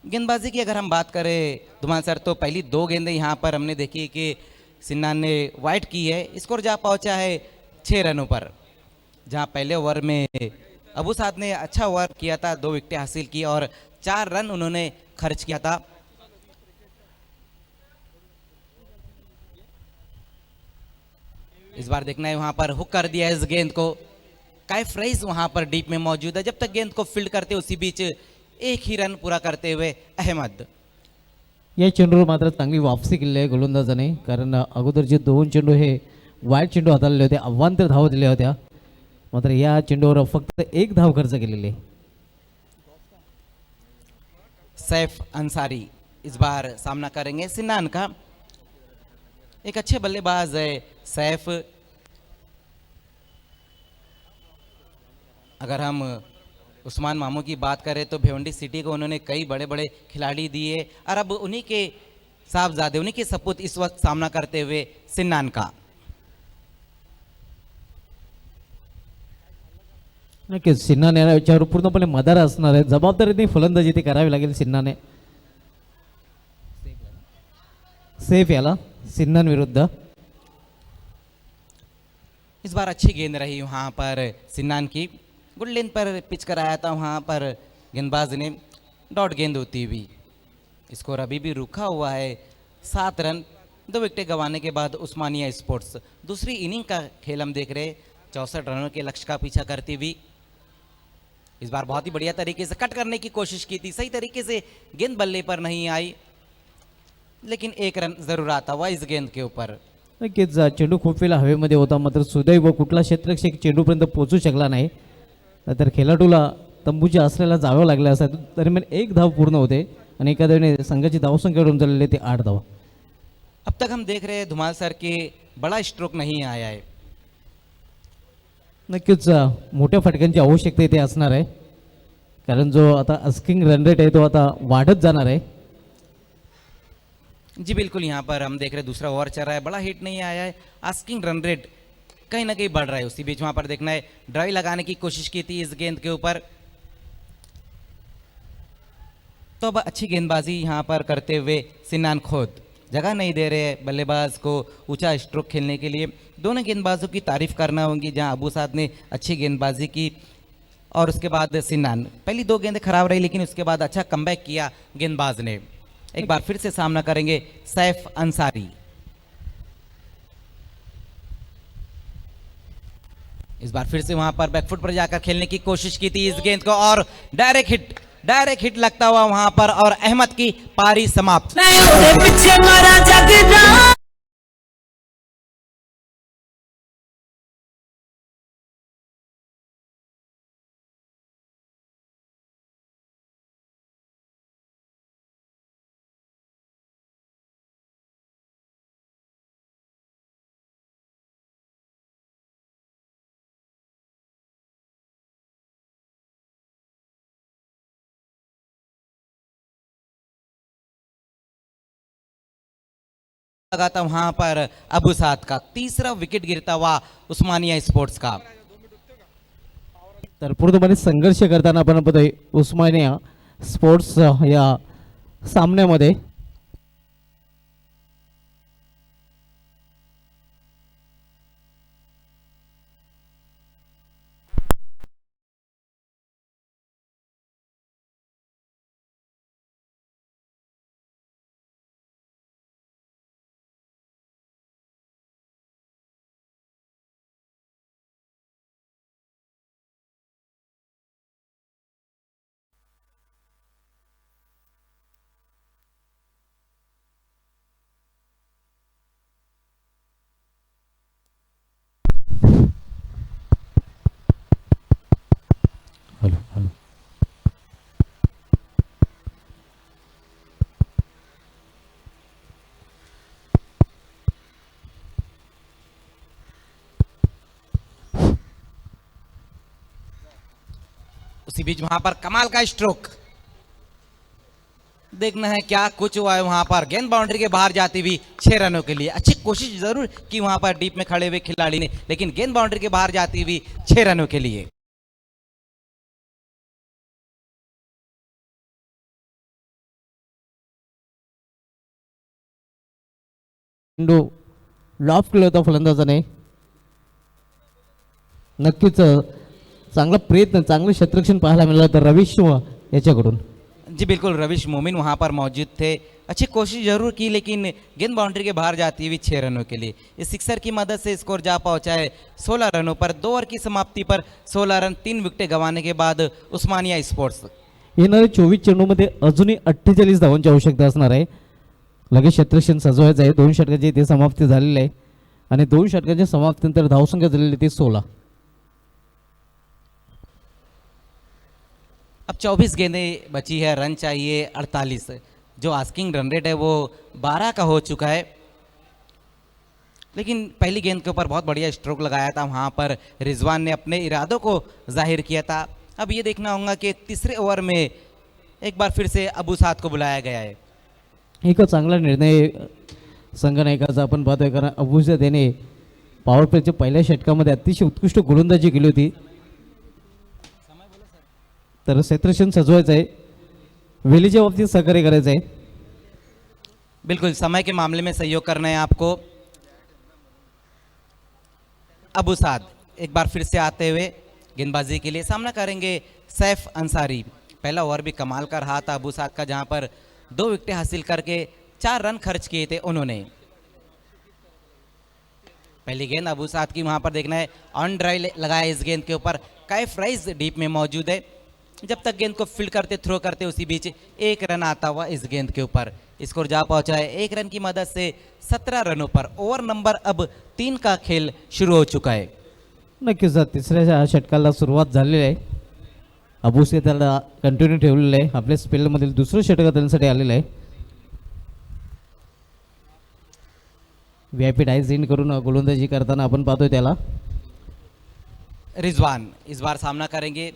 गेंदबाजी की अगर हम बात करें धुमाल सर, तो पहली दो गेंदें यहाँ पर हमने देखी कि सिन्नान ने वाइड की है, स्कोर जा पहुँचा है 6 रनों पर, जहाँ पहले ओवर में अबू साद ने अच्छा ओवर किया था, 2 विकेटें हासिल की और 4 रन उन्होंने खर्च किया था। इस बार देखना है वहां पर हुक कर दिया इस गेंद को, काइफ रईस वहां पर डीप में मौजूद है, जब तक गेंद को फील्ड करते उसी बीच एक ही रन पूरा करते हुए अहमद। या चेंडूवर मात्र चांगली वापसी केली आहे गोलंदाजाने, कारण अगोदर जे 2 चेंडू हे वाईड चेंडू हाताळले होते, अवांतर धावा दिल्या होत्या, मात्र या चेंडूवर फक्त 1 धाव खर्च केलेली आहे। सैफ अंसारी इस बार सामना करेंगे सिन्नान का, एक अच्छे बल्लेबाज है सैफ। अगर हम उस्मान मामू की बात करें तो भिवंडी सिटी को उन्होंने कई बड़े बड़े खिलाड़ी दिए और अब उन्हीं के साहबजादे, उन्हीं के सपूत इस वक्त सामना करते हुए सिन्नान का। नक्कीच सिन्नाने याच्यावर पूर्णपणे मदार असणार आहे, जबाबदारीने फलंदाजी ती करावी लागेल सिन्नाने। सेफ याला सिन्नान विरुद्ध। इस बार अच्छी गेंद रही वहाँ पर सिन्नान की, गुड लेंथ पर पिच कराया था वहाँ पर गेंदबाज ने, डॉट गेंद होती हुई। स्कोर अभी भी रुका हुआ है 7 रन 2 विकेटें गंवाने के बाद उस्मानिया स्पोर्ट्स दूसरी इनिंग का खेल हम देख रहे हैं 64 रनों के लक्ष्य का पीछा करती हुई। इस बार बहुत ही बढ़िया तरीके से कट करने की कोशिश की थी, सही तरीके से गेंद बल्ले पर नहीं आई, लेकिन 1 रन जरूर आता हुआ इस गेंद के ऊपर। नक्कीच चेंडू खूप वेळा हवेमध्ये होता, मात्र सुदैव कुठला क्षेत्ररक्षक चेंडूपर्यंत पोहोचू शकला नाही, तर खेळाडूला तंबूच्या आसऱ्याला जावं लागलं असं। दरम्यान 1 धाव पूर्ण होते आणि एका धावेने संघाची धावसंख्या वाढून झालेली ते 8 धाव। अब तक हम देख रहे हैं धुमाल सर के बड़ा स्ट्रोक नहीं आया है। नक्कीच मोठ्या फटक्यांची आवश्यकता इथे असणार आहे, कारण जो आता आस्किंग रन रेट आहे तो आता वाढत जाणार आहे। जी बिल्कुल, यहाँ पर हम देख रहे हैं दूसरा ओवर चल रहा है, बड़ा हिट नहीं आया है, आस्किंग रन रेट कहीं ना कहीं बढ़ रहा है। उसी बीच वहां पर देखना है ड्राइव लगाने की कोशिश की थी इस गेंद के ऊपर, तो अब अच्छी गेंदबाजी यहाँ पर करते हुए सिन्नान खोद जगह नहीं दे रहे हैं बल्लेबाज को ऊंचा स्ट्रोक खेलने के लिए। दोनों गेंदबाजों की तारीफ करना होगी, जहां अबू साद ने अच्छी गेंदबाजी की और उसके बाद सिन्नान, पहली 2 गेंदें खराब रही लेकिन उसके बाद अच्छा कमबैक किया गेंदबाज ने। एक बार फिर से सामना करेंगे सैफ अंसारी। इस बार फिर से वहां पर बैकफुट पर जाकर खेलने की कोशिश की थी इस गेंद को और डायरेक्ट हिट लगता हुआ वहां पर और अहमद की पारी समाप्त। लगाता वहां पर अबू साद का तीसरा विकेट गिरता हुआ उस्मानिया स्पोर्ट्स का। तर पूर्णपणे संघर्ष करताना आपण बघतोय उस्मानिया स्पोर्ट्स या सामन्यामध्ये। उसी बीच वहां पर कमाल का स्ट्रोक, देखना है क्या कुछ हुआ है वहां पर। गेंद बाउंड्री के बाहर जाती हुई 6 रनों के लिए, अच्छी कोशिश जरूर की वहां पर डीप में खड़े हुए खिलाड़ी ने, लेकिन गेंद बाउंड्री के बाहर जाती हुई 6 रनों के लिए। चेंडू लॉफ केला होता फलंदाजाने। नक्कीच चांगला प्रयत्न, चांगलं क्षेत्ररक्षण पाहायला मिळालं तर रवीश याच्याकडून। जी बिल्कुल, रवीश मोमिन वहां पर मौजूद थे, अच्छी कोशिश जरूर की लेकिन गेंद बाउंड्री के बाहर जाती हुई 6 रनों के लिए। इस सिक्सर की मदद से स्कोर जा पहुंचा है 16 रनों पर। 2 ओवर की समाप्ति पर 16 रन 3 विकेटें गंवाने के बाद उस्मानिया स्पोर्ट्स। येणाऱ्या 24 चेंडूमध्ये अजूनही 48 धावांची आवश्यकता असणार आहे। लगेच क्षेत्ररक्षण सजवायचं आहे। 2 षटकांची इथे समाप्ती झालेली आहे आणि 2 षटकांच्या समाप्तीनंतर धावसंख्या झालेली ती 16। अब 24 गेंदें बची है, रन चाहिए 48। जो आस्किंग रन रेट है वो 12 का हो चुका है, लेकिन पहली गेंद के ऊपर बहुत बढ़िया स्ट्रोक लगाया था वहाँ पर रिजवान ने, अपने इरादों को जाहिर किया था। अब ये देखना होगा कि तीसरे ओवर में एक बार फिर से अबू साद को बुलाया गया है। एक चांगला निर्णय संघनायकाचा आपण पाहतोय, कारण अबू साद याने पॉवर प्लेच्या पहिल्या षटकामध्ये अतिशय उत्कृष्ट गोलंदाजी केली होती। तर क्षेत्ररक्षण सजवायचं आहे, वेलीच्या बाबतीत सहकार्य करायचं आहे। बिल्कुल, समय के मामले में सहयोग करना है आपको। अबू साद एक बार फिर से आते हुए गेंदबाजी के लिए सामना करेंगे सैफ अंसारी। पहला ओवर भी कमाल का रहा था अबू साद का, जहां पर 2 विकेटें हासिल करके 4 रन खर्च किए थे उन्होंने। पहली गेंद अबू साद की वहां पर देखना है, ऑन ड्राइव लगाया इस गेंद के ऊपर, कैफ राइज डीप में मौजूद है। जब तक गेंद को फील्ड करते थ्रो करते उसी बीच 1 रन आता हुआ इस गेंद के ऊपर। स्कोर जा पहुंचा है 1 रन की मदद से 17 रनों पर। ओव्हर नंबर अब 3 का खेल शुरू हो चुका है। नक्कीच तिसऱ्या षटकाला सुरुवात झालेली आहे. अबूसे त्याला कंटिन्यू ठेवलेलं आहे. आपल्या स्पेलमधील दुसरं षटक त्यांच्यासाठी आलेलं आहे. व्हीआयपी डायस इन करून गोलंदाजी करताना आपण पाहतोय त्याला. रिजवान इस बार सामना करेंगे,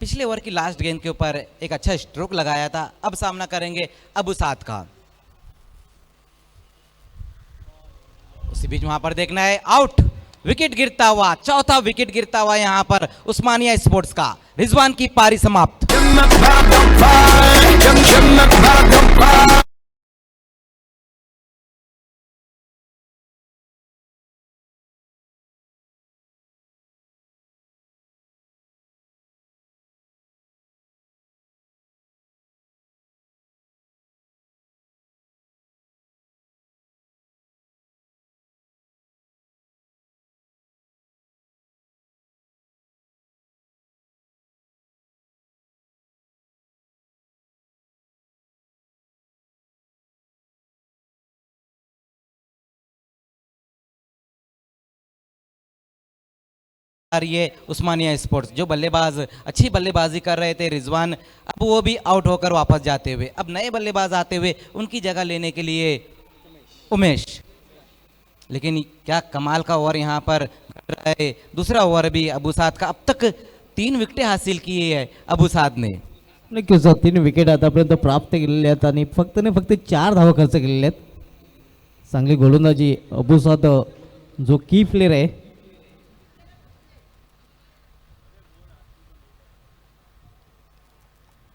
पिछले ओवर की लास्ट गेंद के ऊपर एक अच्छा स्ट्रोक लगाया था। अब सामना करेंगे अबू साद का। उसी बीच वहां पर देखना है, आउट, विकेट गिरता हुआ, चौथा विकेट गिरता हुआ यहां पर उस्मानिया स्पोर्ट्स का। रिजवान की पारी समाप्त। ये उस्मानिया स्पोर्ट्स जो बल्लेबाज अच्छी बल्लेबाजी कर रहे थे रिजवान, अब वो भी आउट होकर वापस जाते हुए, अब नए बल्लेबाज आते हुए उनकी जगह लेने के लिए उमेश। लेकिन क्या कमाल का ओवर यहाँ पर घट रहा है। दूसरा ओवर भी अबू साद का। अब तक 3 विकेटें हासिल की है अबू साद ने। नक्कीच 3 विकेट आतापर्यंत प्राप्त केलेले आहेत आणि फक्त 4 धावा खर्च केलेले आहेत. चांगली गोलंदाजी अबू साद जो की प्लेयर आहे.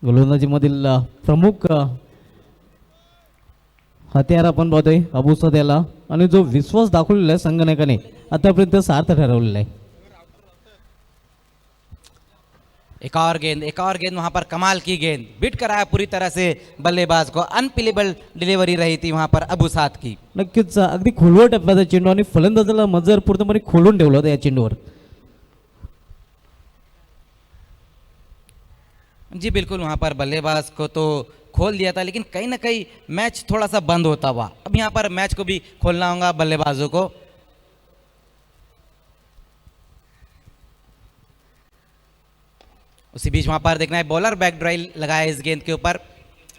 गोलंदाजीमधील प्रमुख हत्यार आपण पाहतोय अबू साद याला, आणि जो विश्वास दाखवलेला आहे संघनायकाने आतापर्यंत सार्थ ठरवलेला आहे. एक और गेंद वहां पर कमाल की गेंद, बीट कराया पूरी तरह से बल्लेबाज को। अनपिलेबल डिलीवरी रही थी वहां पर अबू साद की। नक्कीच अगदी खोलवर टप्प्याचा चेंडू आणि फलंदाजाला मजर पूर्णपणे खोलून ठेवलं होतं या चेंडूवर. जी बिल्कुल, वहां पर बल्लेबाज को तो खोल दिया था, लेकिन कहीं ना कहीं मैच थोड़ा सा बंद होता हुआ। अब यहाँ पर मैच को भी खोलना होगा बल्लेबाजों को। उसी बीच वहां पर देखना है, बॉलर बैक ड्राइव लगाया इस गेंद के ऊपर।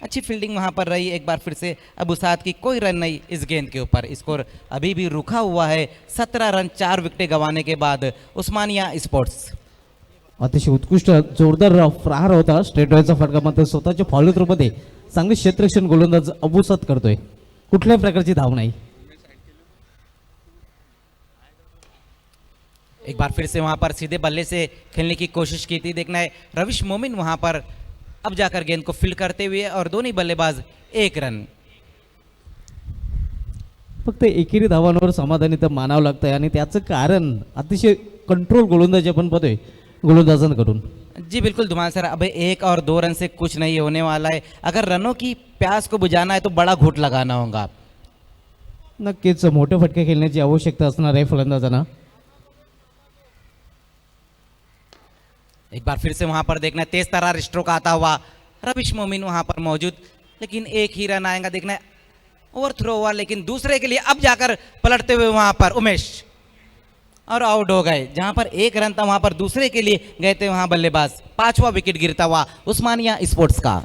अच्छी फील्डिंग वहां पर रही एक बार फिर से अबू साद की। कोई रन नहीं इस गेंद के ऊपर। स्कोर अभी भी रुका हुआ है 17 रन 4 विकेटें गंवाने के बाद उस्मानिया स्पोर्ट्स। अतिशय उत्कृष्ट जोरदार प्रहार होता. स्ट्रेट ड्राईव्हचा फटका मात्र स्वतःच्या फॉलो थ्रोमध्ये चांगली क्षेत्ररक्षण गोलंदाज अबू साद करतोय. कुठल्याही प्रकारची धाव नाही. एक बार फिर से वहां पर सीधे बल्ले से खेलने की कोशिश की थी। देखना है, रविश मोमिन वहां पर अब जाकर गेंद को फील्ड करते हुए, और दोनों बल्लेबाज 1 रन। फक्त एकेरी धावांवर समाधानी तर मानावं लागतंय, आणि त्याचं कारण अतिशय कंट्रोल गोलंदाजी आपण पाहतोय गोलंदाजांकडून. जी बिल्कुल धुमान सर, अब 1 और 2 रन से कुछ नहीं होने वाला है। अगर रनों की प्यास को बुझाना है तो बड़ा घूट लगाना होगा। नक्कीच मोठे फटके खेळण्याची आवश्यकता असणार आहे फलंदाजांना. एक बार फिर से वहां पर देखना है, तेज तरार स्ट्रोक आता हुआ, रविश मोमिन वहां पर मौजूद, लेकिन 1 ही रन आएगा। देखना है, ओवर थ्रो हुआ, लेकिन दूसरे के लिए अब जाकर पलटते हुए वहां पर उमेश, और आउट हो गए। जहां पर 1 रन था वहां पर दूसरे के लिए गए थे वहां बल्लेबाज। 5वां विकेट गिरता हुआ उस्मानिया स्पोर्ट्स का।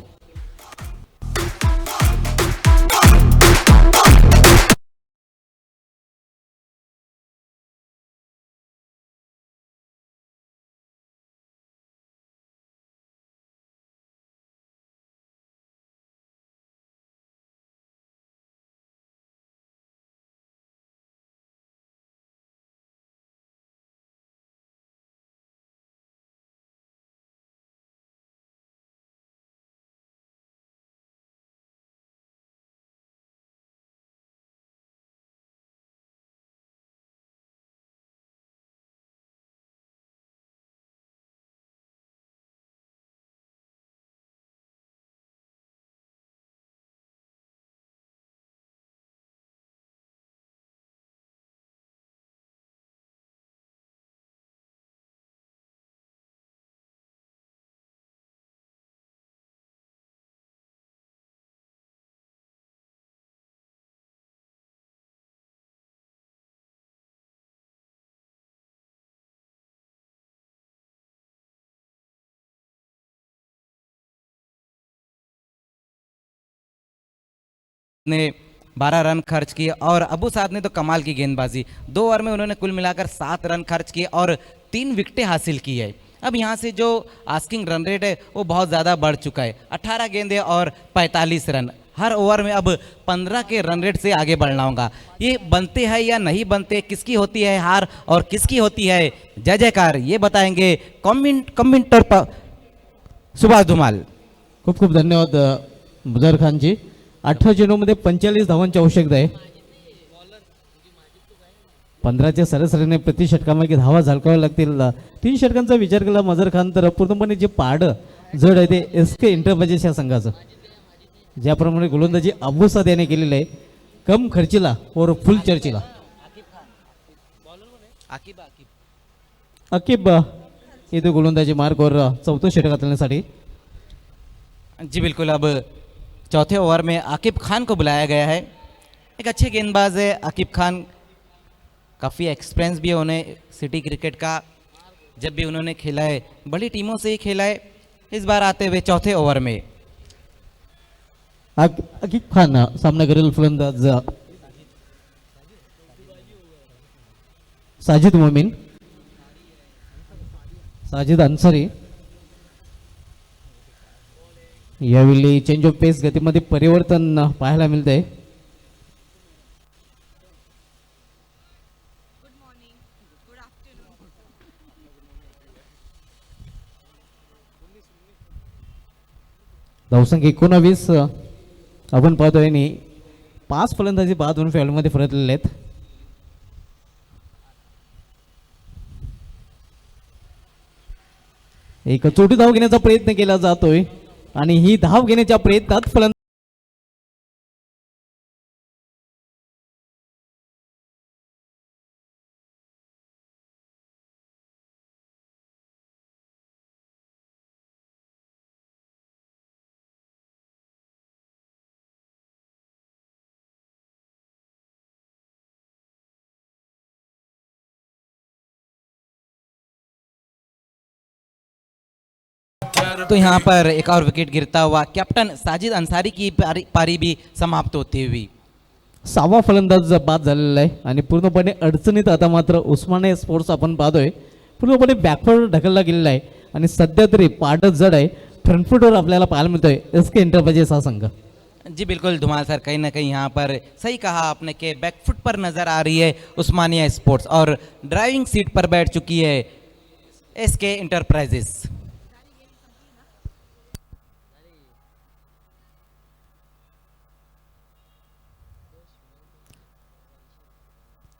ने 12 रन खर्च किए और अबू साद ने तो कमाल की गेंदबाजी, 2 ओवर में उन्होंने कुल मिलाकर 7 रन खर्च किए और 3 विकेटें हासिल की है। अब यहाँ से जो आस्किंग रन रेट है वो बहुत ज़्यादा बढ़ चुका है, 18 गेंदें और 45 रन। हर ओवर में अब 15 के रन रेट से आगे बढ़ना होगा। ये बनते हैं या नहीं बनते, किसकी होती है हार और किसकी होती है जय जयकार, ये बताएंगे कमेंटर सुभाष धुमाल। खूप खूप धन्यवाद मुजर खानजी। 18 चेंडूमध्ये 45 धावांची आवश्यकता आहे। 15च्या सरासरीने प्रति षटकामागे धावा झळकाव्या लागतील। 3 षटकांचा विचार केला मजर खान तर पूर्णपणे जे पाड जड आहे ते एसके इंटरप्राइजेस या संघाचं, ज्याप्रमाणे गोलंदाजी अबू साद याने केलेलं आहे, कम खर्चीला और फुल चर्चीला। अकीब इथे गोलंदाजी मार्ग और चौथं षटक घालण्यासाठी। जी बिल्कुल, अब चौथे ओवर में आकिब खान को बुलाया गया है। एक अच्छे गेंदबाज है आकिब खान, काफ़ी एक्सपीरियंस भी है उन्हें सिटी क्रिकेट का, जब भी उन्होंने खेला है बड़ी टीमों से ही खेला है। इस बार आते हुए चौथे ओवर में अकीब खान सामना करेल फलंदाज साजिद मोमीन, साजिद अन्सारी। यावेळी चेंज ऑफ पेस गतीमध्ये परिवर्तन पाहायला मिळते। धावसंख्या 19 आपण पाहतोय आणि 5 फलंदाजी बाद होऊन फॅलमध्ये परतलेले आहेत। एक चोटी धाव घेण्याचा प्रयत्न केला जातोय आणि ही धाव घेण्याच्या प्रयत्नात फलंदाज तो यहाँ पर एक और विकेट गिरता हुआ कैप्टन साजिद अंसारी की पारी भी समाप्त होती हुई। 6वा फलंदाज बाद झालेला आहे आणि पूर्णपणे अडचणीत आता मात्र उस्मानिया स्पोर्ट्स आपण पाहतोय पूर्णपणे बॅकवर्ड ढकलला गेलेला आहे आणि सध्या तरी पाठ जड आहे, फ्रंटफुटवर आपल्याला पाहायला मिळतोय एसके इंटरप्राइजेस हा संघ। जी बिल्कुल धुमाल सर, कहीं ना कहीं यहाँ पर सही कहा आपने कि बैकफुट पर नजर आ रही है उस्मानिया स्पोर्ट्स और ड्राइविंग सीट पर बैठ चुकी है एसके इंटरप्राइजेस।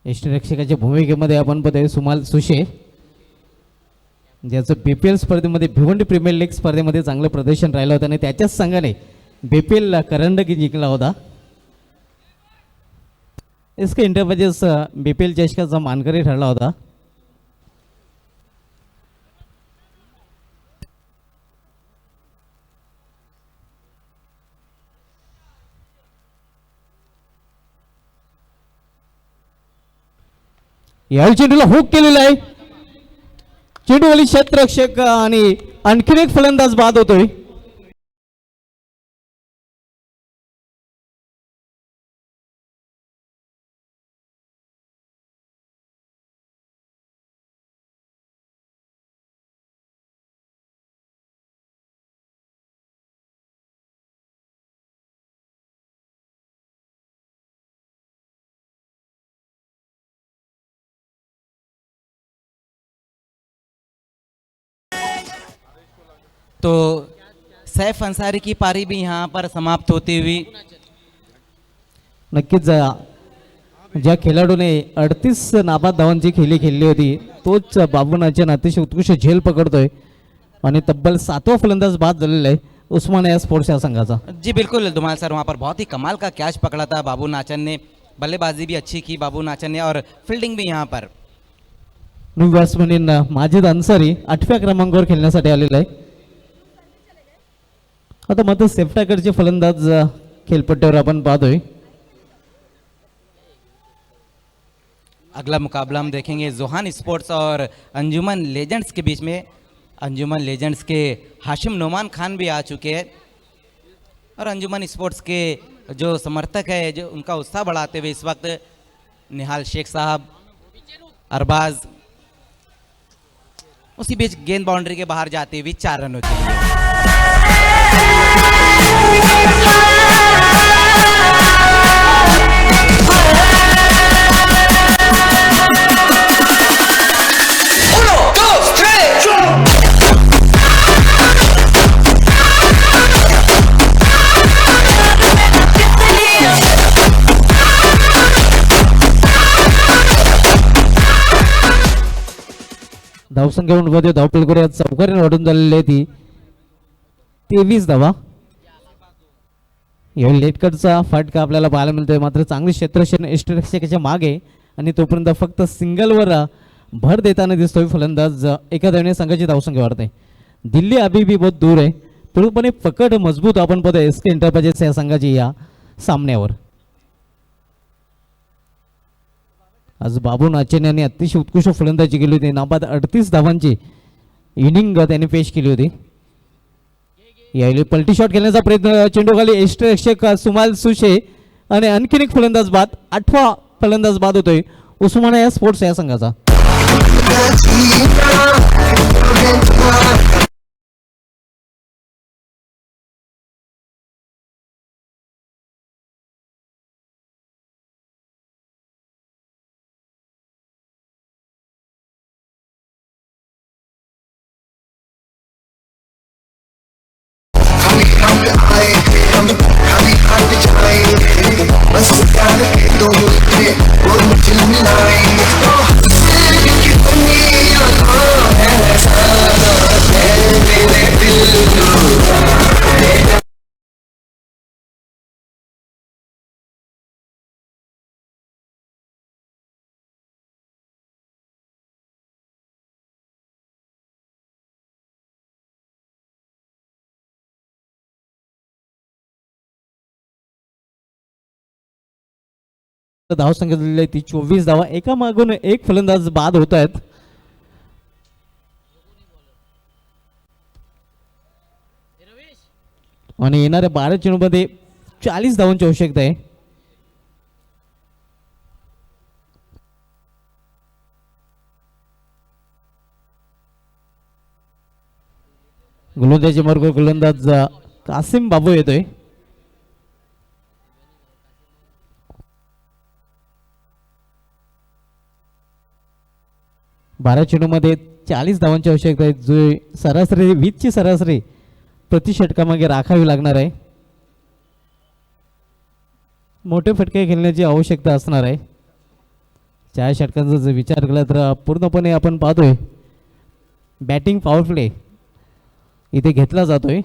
यष्टिरक्षकाच्या भूमिकेमध्ये आपण पाहतोय सुमाल सुशे, ज्याचं बीपीएल स्पर्धेमध्ये भिवंडी प्रीमियर लीग स्पर्धेमध्ये चांगलं प्रदर्शन राहिलं होतं आणि त्याच्याच संघाने बीपीएल करंडकी जिंकला होता। एसके इंटरप्राइजेस बीपीएल चषकाचा मानकरी ठरला होता। या चेंडूला हुक केलेला आहे, चेंडूवाली क्षेत्ररक्षक आणि आणखीन एक फलंदाज बाद होतोय। तो सैफ अंसारी की पारी भी यहाँ पर समाप्त होती हुई। नक्कीच ज्या खेळाडूने 38 नाबाद धावांची खेळी खेळली होती तोच बाबू नाचन अतिशय उत्कृष्ट झेल पकडतोय आणि तब्बल 7वा फलंदाज बाद झालेला आहे उस्मानिया स्पोर्ट्स या संघाचा। जी बिल्कुल धुमाल सर, वहाँ पर बहुत ही कमाल का कैच पकड़ा था बाबू नाचन ने, बल्लेबाजी भी अच्छी की बाबू नाचन ने और फील्डिंग भी यहाँ पर। न्यू बॅट्समॅन माजिद अन्सारी 8व्या क्रमांकावर खेळण्यासाठी आलेला आहे। आता मात्र सेफ्टाकडचे फलंदाज खेळपट्ट्यावर आपण पाहतोय। अगला मुकाबला हम देखेंगे जोहान स्पोर्ट्स और अंजुमन लेजेंड्स के बीच में। अंजुमन लेजेंड्स के हाशिम नोमान खान भी आ चुके हैं और अंजुमन स्पोर्ट्स के जो समर्थक है जो उनका उत्साह बढ़ाते हुए इस वक्त निहाल शेख साहब, अरबाज, उसी बीच गेंद बाउंड्री के बाहर जाते हुए 4 रनों के लिए। धावसंख्या मध्ये धावपल करूयात चौकारीने वाढून झालेली आहे ती 23 धावा. यावेळी लेटकटचा फटका आपल्याला पाहायला मिळतोय, मात्र चांगले क्षेत्ररक्षण यष्टीरक्षकाच्या मागे आणि तोपर्यंत फक्त सिंगलवर भर देताना दिसतोय फलंदाज. एका धावेने संघाची धावसंख्या वाढते. दिल्ली अभी भी बहुत दूर आहे. पूर्णपणे पकड मजबूत आपण पद एसके एंटरप्राइजेस या संघाची या सामन्यावर. आज बाबू नाचन यांनी अतिशय उत्कृष्ट फलंदाजी केली होती. नाबाद 38 धावांची इनिंग त्यांनी पेश केली होती. यावेळी पलटी शॉट खेळण्याचा प्रयत्न, चेंडूखाली यष्टीरक्षक सुमाल सुशे आणि आणखीन एक फलंदाज बाद. 8वा फलंदाज बाद होतोय उस्मानिया स्पोर्ट्स या संघाचा. धावसंख्या दिलेली आहे ती 24 धावा. एका मागून एक फलंदाज बाद होत आहेत. आणि येणाऱ्या 12 चेंडूमध्ये 40 धावांची आवश्यकता आहे. गोलंदाजी मार्ग गोलंदाज कासिम बाबू येतोय. बारा चेंडूमध्ये 40 धावांची आवश्यकता आहे. जो सरासरी 20 ची सरासरी प्रति षटकामागे राखावी लागणार आहे. मोठे फटके खेळण्याची आवश्यकता असणार आहे. 4 षटकांचा जर विचार केला तर पूर्णपणे आपण पाहतोय बॅटिंग पॉवर प्ले इथे घेतला जातोय.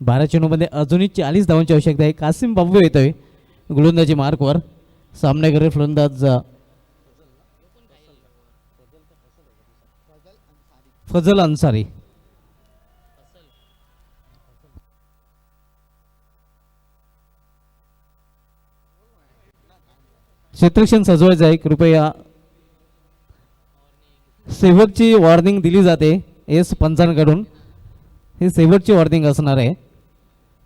बारा चेंडूमध्ये अजूनही 40 धावांची आवश्यकता आहे. कासिम बाबू येतोय गोलंदाजी मार्कवर. सामन्याकडे फलंदाज फजल अन्सारी. क्षेत्ररक्षण सजवायचं आहे. कृपया शेवटची वॉर्निंग दिली जाते एस पंचांकडून. ही शेवटची वॉर्निंग असणार आहे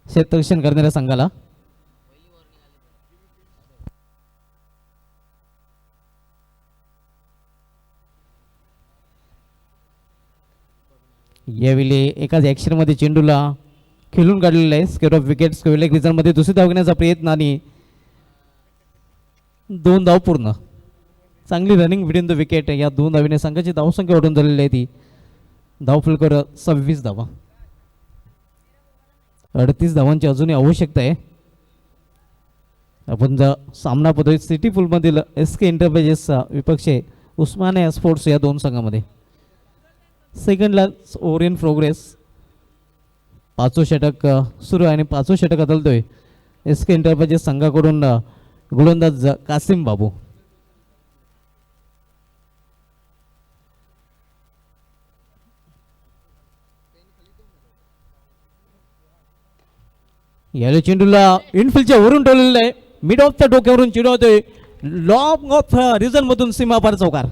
क्षेत्ररक्षण करणाऱ्या संघाला. यावेळी एकाच ॲक्शनमध्ये चेंडूला खेळून काढलेला आहे. स्क्वेअर ऑफ विकेट्स लेग रिझनमध्ये दुसरी धाव घेण्याचा प्रयत्न आणि 2 धाव पूर्ण. चांगली रनिंग विडिन द विकेट. या 2 धावीने संघाची धावसंख्या वाढून झालेली आहे ती धावफलकर 26 धावा. 38 धावांची अजूनही आवश्यकता आहे. आपण जर सामना पद्धती सिटी पूलमधील एस के एंटरप्राइजेसचा विपक्ष आहे उस्मानिया स्पोर्ट्स या 2 संघामध्ये. सेकंडला ओव्हर इन प्रोग्रेस. 5वं षटक सुरू आहे आणि 5वं षटक बदलतोय एस के एंटरप्राइजेस संघाकडून गोलंदाज कासिम बाबू. यावेळी चेंडूला इनफिल्डच्या वरून ठेवलेलं आहे. मिड ऑफच्या डोक्यावरून चिडवतोय लॉंग ऑफ रिझन मधून सीमापार चौकार.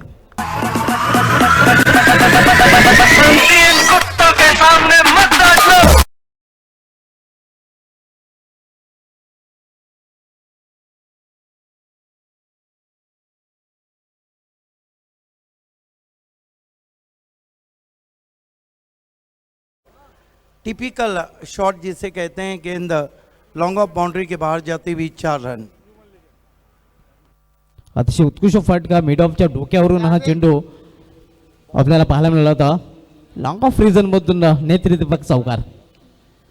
टिपिकल शॉट जिसे कहते हैं, गेंद लॉन्ग ऑफ बाउंड्री के बाहर जाती हुई 4 रन. अतिशय उत्कृष्ट फटका मिड ऑफच्या डोक्यावरून हा चेंडू आपल्याला पाहायला मिळाला होता. लॉंग ऑफ रिझन मधून नेतृत्वक चौकार.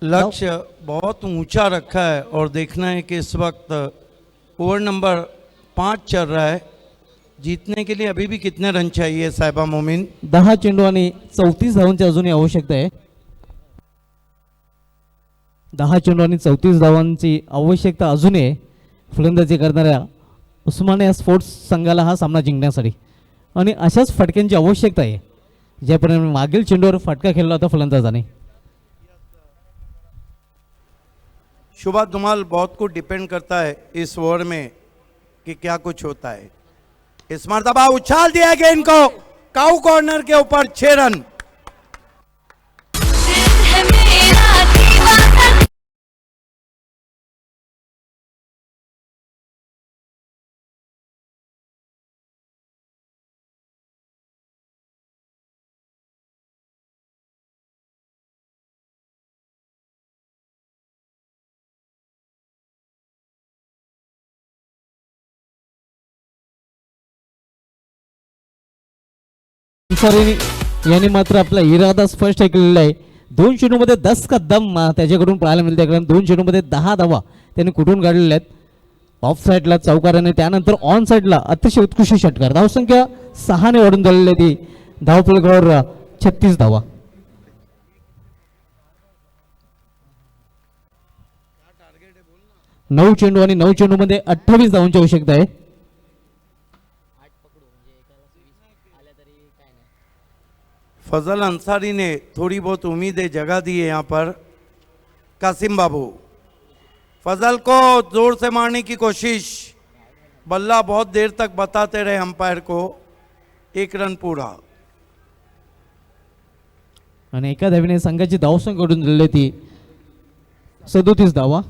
लक्ष्य बहुत ऊंचा रखा है और देखना है कि इस वक्त ओवर नंबर 5 चल रहा है. जीतने के लिए अभी भी कितने रन चाहिए साहिबा मोमिन? 10 चेंडू आणि 34 धावांची अजूनही आवश्यकता आहे. 10 चेंडू आणि 34 धावांची आवश्यकता अजूनही फलंदाजी करणाऱ्या उस्मानिया स्पोर्ट्स संघाला हा सामना जिंकण्यासाठी. आणि अशाच फटक्यांची आवश्यकता आहे ज्याप्रमाणे मागील चेंडूवर फटका खेळला होता फलंदाजाने. शुभा धुमाल बहुत कुछ डिपेंड करता है इस ओवर में कि क्या कुछ होता है. इस मर्तबा उछाल दिया गेंद को काउ कॉर्नर के ऊपर 6 रन. याने मात्र आपला इरादा स्पष्ट केलेला आहे. 2 चेंडूमध्ये 10 का दम त्याच्याकडून पाहायला मिळते. कारण 2 चेंडूमध्ये 10 धावा त्याने कुठून काढलेल्या आहेत. ऑफ साईडला चौकाराने त्यानंतर ऑन साईडला अतिशय उत्कृष्ट षटकार. धावसंख्या 6 ने वाढून झालेली आहे. ती धावफलकावर 36 धावा. नऊ चेंडू आणि 9 चेंडूमध्ये 28 धावांची आवश्यकता आहे. फजल अंसारी ने थोड़ी बहुत उम्मीदें जगा दी है यहाँ पर. कासिम बाबू फजल को जोर से मारने की कोशिश. बल्ला बहुत देर तक बताते रहे अंपायर को. 1 रन पूरा. आणि एका धावेने संघाची धावसंख्या कडून दिलेली ती 37 धावा.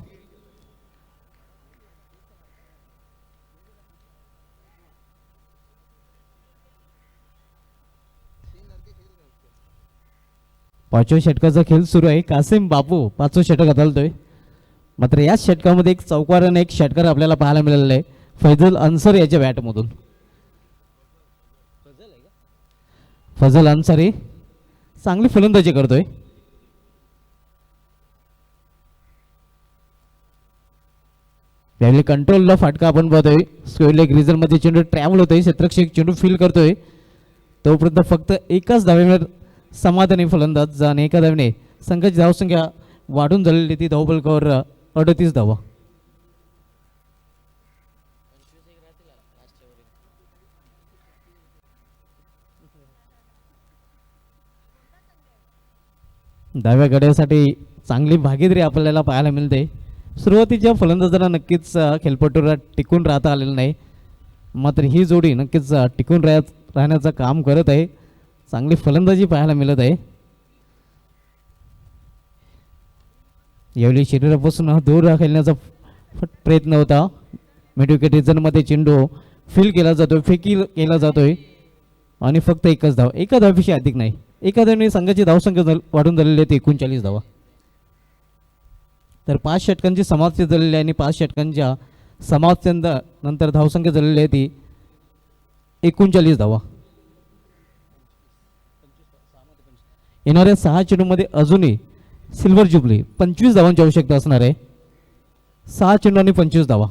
पाचव्या षटकाचा खेळ सुरू आहे. कासिम बाबू 5वं षटक हाताळतोय. मात्र याच षटकामध्ये एक चौकार आणि एक षटकार आपल्याला पाहायला मिळालेला आहे फैजल अन्सारी याच्या बॅटमधून. फजल अन्सारी चांगली फलंदाजी करतोय. त्यावेळी कंट्रोलला फाटका आपण बघतोय. स्क्वेअर लेग रिझन मध्ये चेंडू ट्रॅव्हल होतोय. क्षेत्ररक्षक चेंडू फील करतोय. तोपर्यंत फक्त एकाच धावेवर समाधानी फलंदाज आणि एका धावेने संघाची धावसंख्या वाढून झालेली ती धावफलकावर 38 धावा. डाव्या गड्यासाठी चांगली भागीदारी आपल्याला पाहायला मिळते. सुरुवातीच्या फलंदाजांना नक्कीच खेळपट्टूवर टिकून राहता आलेलं नाही. मात्र ही जोडी नक्कीच टिकून राहण्याचं काम करत आहे. चांगली फलंदाजी पाहायला मिळत आहे. यावेळी शरीरापासून दूर खेळण्याचा प्रयत्न होता. मिड विकेट रिझनमध्ये चेंडू फील केला जातोय, फेकी केला जातोय आणि फक्त एकच धाव. एका धावेपेक्षा अधिक नाही. एका धावेने संघाची धावसंख्या वाढून झालेली आहे 39 धावा. तर 5 षटकांची समाप्ती झालेली आहे आणि 5 षटकांच्या समाप्तीनंतर धावसंख्या झालेली आहे ती 39 धावा. येणाऱ्या 6 चेंडूमध्ये अजूनही सिल्वर जुबली 25 धावांची आवश्यकता असणार आहे. 6 चेंडू आणि 25 धावा.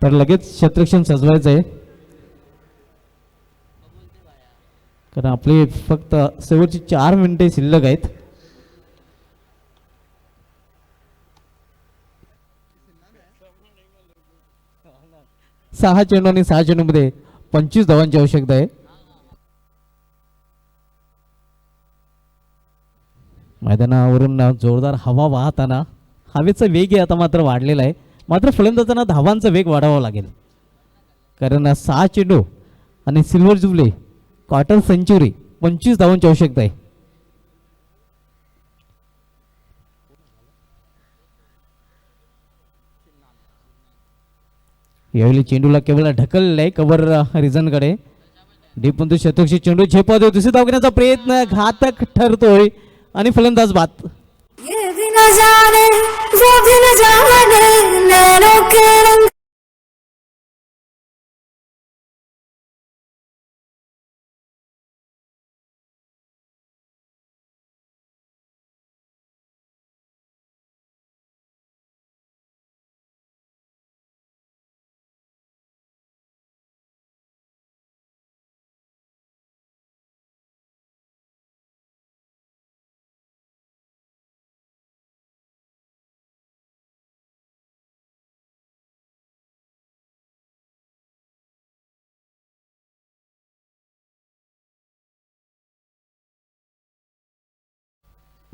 तर लगेच क्षेत्ररक्षण सजवायचं आहे कारण आपले फक्त शेवटची 4 मिनिटे शिल्लक आहेत. सहा चेंडू आणि 6 चेंडूमध्ये 25 धावांची आवश्यकता आहे. मैदानावरून जोरदार हवा वाहताना हवेचा वेगही आता मात्र वाढलेला आहे. मात्र फलंदाजांना धावांचा वेग वाढावा लागेल, कारण 6 चेंडू आणि सिल्वर जुबली क्वार्टर सेंचुरी 25 धावांची आवश्यकता आहे. यावेळी चेंडूला केवळ ढकलले आहे कव्हर रिझनकडे. डीपंतू शतकशी चेंडू झेपा देऊ, दुसरी धाव घेण्याचा प्रयत्न घातक ठरतोय आणि फलंदाज बाद. ये भी न जाने वो भी न जाने नैनों के रंग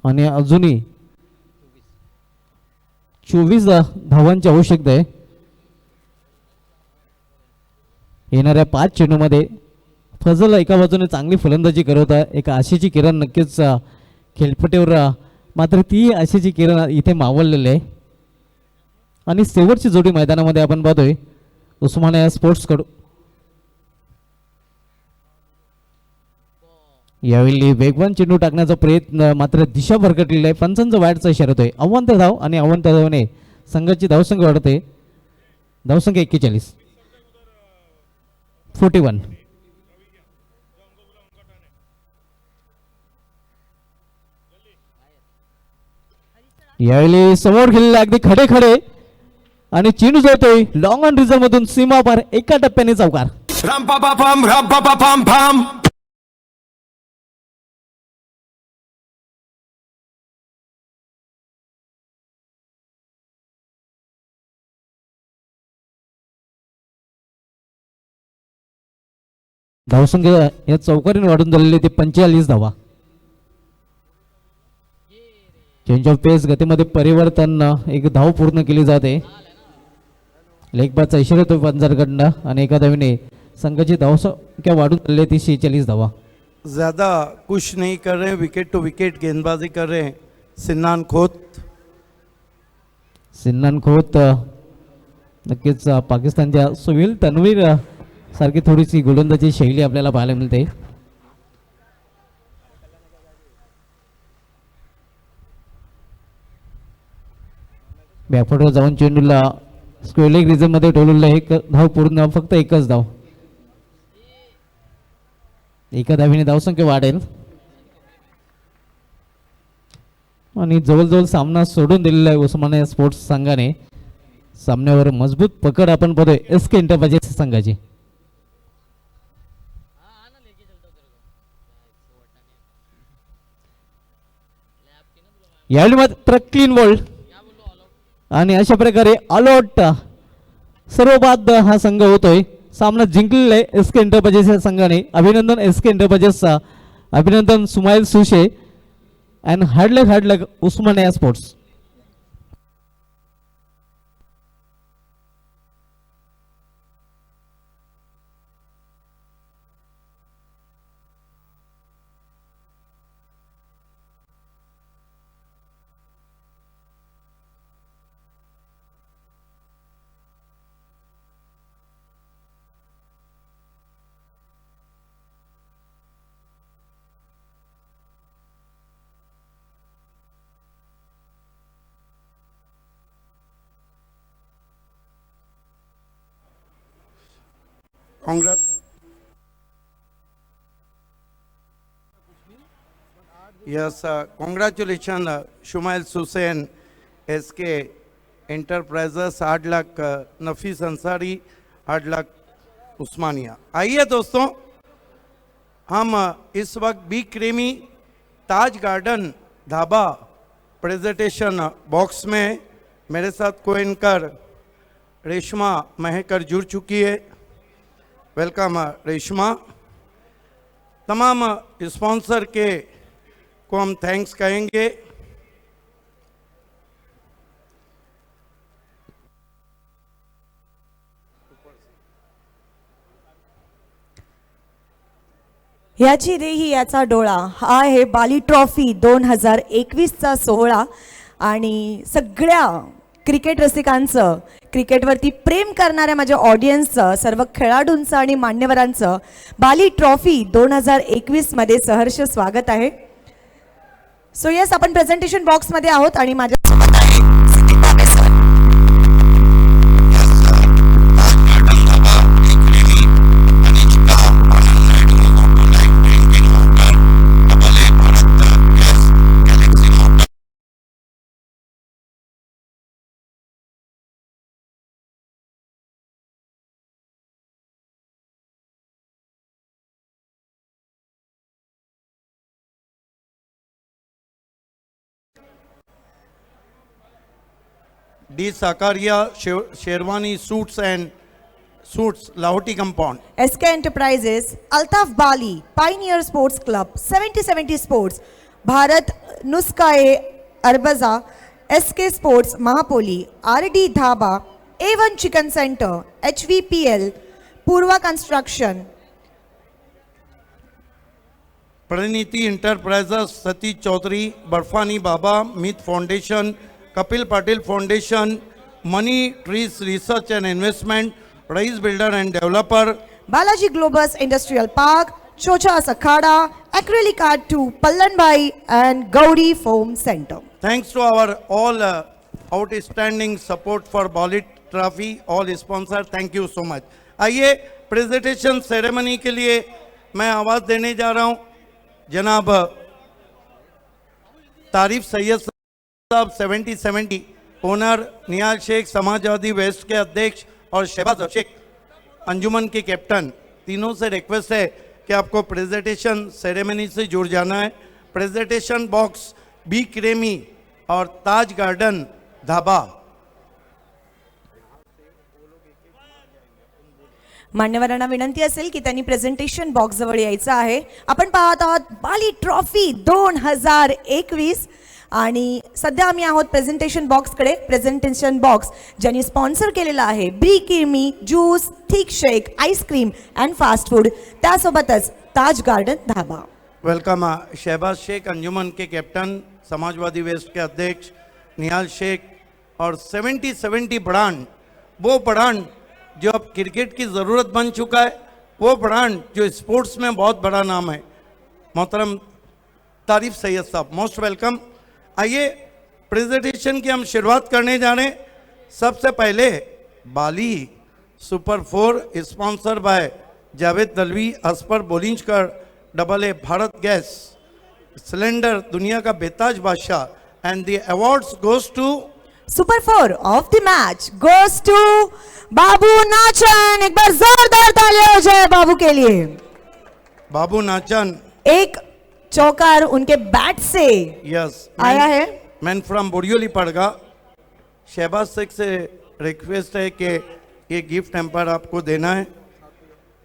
आणि अजूनही 24 धावांची आवश्यकता आहे. येणाऱ्या 5 चेंडूमध्ये फजल एका बाजूने चांगली फलंदाजी करत आहे, एक आशेची किरण नक्कीच खेळपट्टीवर, मात्र ती आशेची किरण इथे मावळलेली आहे. आणि शेवटची जोडी मैदानामध्ये आपण पाहतोय उस्मानिया स्पोर्ट्स कडून. यावेळी वेगवान चेंडू टाकण्याचा प्रयत्न, मात्र दिशा भरकटलेला आहे. पंचांचा वाईटचा इशारा होतोय. अव्वंत धाव आणि अव्वंत धावने संघाची धावसंख्या वाढते. धावसंख्या 41 41. यावेळी समोर गेलेला अगदी खडे खडे आणि चेंडू जातोय लॉंग ऑन रिझर्व मधून सीमा पार, एका टप्प्याने चौकार. धावसंख्या या चौकारीने वाढून झालेली ते 45 धावा. चेंज ऑफ पेस गतीमध्ये परिवर्तन, एक धाव पूर्ण केली जाते. लेग पासचा इशारा तो पंजारकडनं आणि एका धावीने संघाची धावसंख्या वाढून झालेली ती 46 धावा. ज़्यादा कुछ नहीं कर रहे, विकेट टू विकेट गेंदबाजी कर रहे हैं सिन्नान खोत. नक्कीच पाकिस्तानच्या सुनील तन्वीर सारखी थोडीशी गोलंदाजी शैली आपल्याला पाहायला मिळते. बॅकफुटवर जाऊन चेंडूला स्क्वेअर लेग रिझन मध्ये ठेवलेलं, एक धाव पूर्ण, फक्त एकच धाव. एका धावीने धावसंख्या वाढेल आणि जवळजवळ सामना सोडून दिलेला आहे उस्मानिया स्पोर्ट्स संघाने. सामन्यावर मजबूत पकड आपण पाहतोय एसके एंटरप्राइजेस संघाची. यावेळी मात्र क्लीन बॉल आणि अशा प्रकारे ऑल आउट सर्व बाद हा संघ होतोय. सामना जिंकलेला आहे एसके एंटरप्राइजेस या संघाने. अभिनंदन एसके एंटरप्राइजेसचा, अभिनंदन सुमाइल सुशे and hard luck Osmania sports. Yes, congratulations, Shumail Hussain, SK Enterprises, 8 lakh Nafees Ansari, 8 lakh Osmania. आइए दोस्तों, हम इस वक्त B creamy Taj garden dhaba presentation box में मेरे साथ को एंकर रेशमा महकर जुड़ चुकी है. वेलकम रेशमा. तमाम स्पॉन्सर के को हम थैंक्स कहेंगे. याची रेही याचा डोळा हा आहे बाली ट्रॉफी 2021चा सोहळा आणि सगळ्या क्रिकेट रसिकांचं, क्रिकेटवरती प्रेम करणाऱ्या माझ्या ऑडियन्सचं, सर्व खेळाडूंचं आणि मान्यवरांचं बाली ट्रॉफी 2021 मध्ये सहर्ष स्वागत आहे. सो यस, आपण प्रेझेंटेशन बॉक्समध्ये आहोत आणि माझ्यासोबत आहे संदीप बाबे sir. D. Sakaria Sherwani Suits and Suits, Lahoti Compound. SK Enterprises, Altaf Bali, Pioneer Sports Club, 7070 Sports, Bharat Nuskae Arbaza, SK Sports Mahapoli, RD Dhaba, A1 Chicken Center, HVPL, Purva Construction, Praniti Enterprises, Satish Chaudhary, Barfani Baba, Meet Foundation, Kapil Patil Foundation, Money Trees Research and Investment, Rise Builder and Developer, Balaji Globus Industrial Park, Chocha Sakhada, Acrylic Art 2, Pallanbai and Gauri Foam Center. Thanks to our all outstanding support for Balit Trophy, all sponsor, thank you so much. आइए प्रेजेंटेशन सेरेमनी के लिए मैं आवाज देने जा रहा हूं जनाब तारिफ सैयद साहब 7070, ओनर नियाल शेख समाजवादी वेस्ट के अध्यक्ष और शहबाज शेख अंजुमन के कैप्टन, तीनों से रिक्वेस्ट है कि आपको प्रेजेंटेशन सेरेमनी से जुड़ जाना है. प्रेजेंटेशन बॉक्स बी क्रेमी और ताज गार्डन धाबा. मान्यवरांना विनंती असेल की त्यांनी प्रेझेंटेशन बॉक्स जवळ यायचं आहे. आपण पाहत आहोत बाली ट्रॉफी 2021 आणि सध्या आम्ही आहोत प्रेझेंटेशन बॉक्सकडे. प्रेझेंटेशन बॉक्स ज्यांनी स्पॉन्सर केलेला आहे be creamy juice, thick shake, ice cream and fast food, त्यासोबतच ताज गार्डन धाबा. वेलकम. शहबाज शेख अंजुमन के कैप्टन, समाजवादी वेस्ट के अध्यक्ष निहाल शेख और 7070 ब्रांड, वो ब्रांड जो अब क्रिकेट की ज़रूरत बन चुका है, वो ब्रांड जो स्पोर्ट्स में बहुत बड़ा नाम है. मोहतरम तारिफ सैयद साहब, मोस्ट वेलकम. आइए प्रेजेंटेशन की हम शुरुआत करने जा रहे हैं. सबसे पहले बाली super 4 sponsor by Javed Dalvi, Asfar Bolinjkar, AA Bharat gas cylinder, दुनिया का बेताज बादशाह, and the awards goes to super 4 of the match goes to Babu Nachan. एक बार जोरदार तालियां हो जाए बाबू के लिए. बाबू नाचन एक चौकार उनके बैट से यस आया है. मैन फ्रॉम बोरियोली पड़गा. शहबाज शेख से रिक्वेस्ट है कि ये गिफ्ट एम्पर आपको देना है.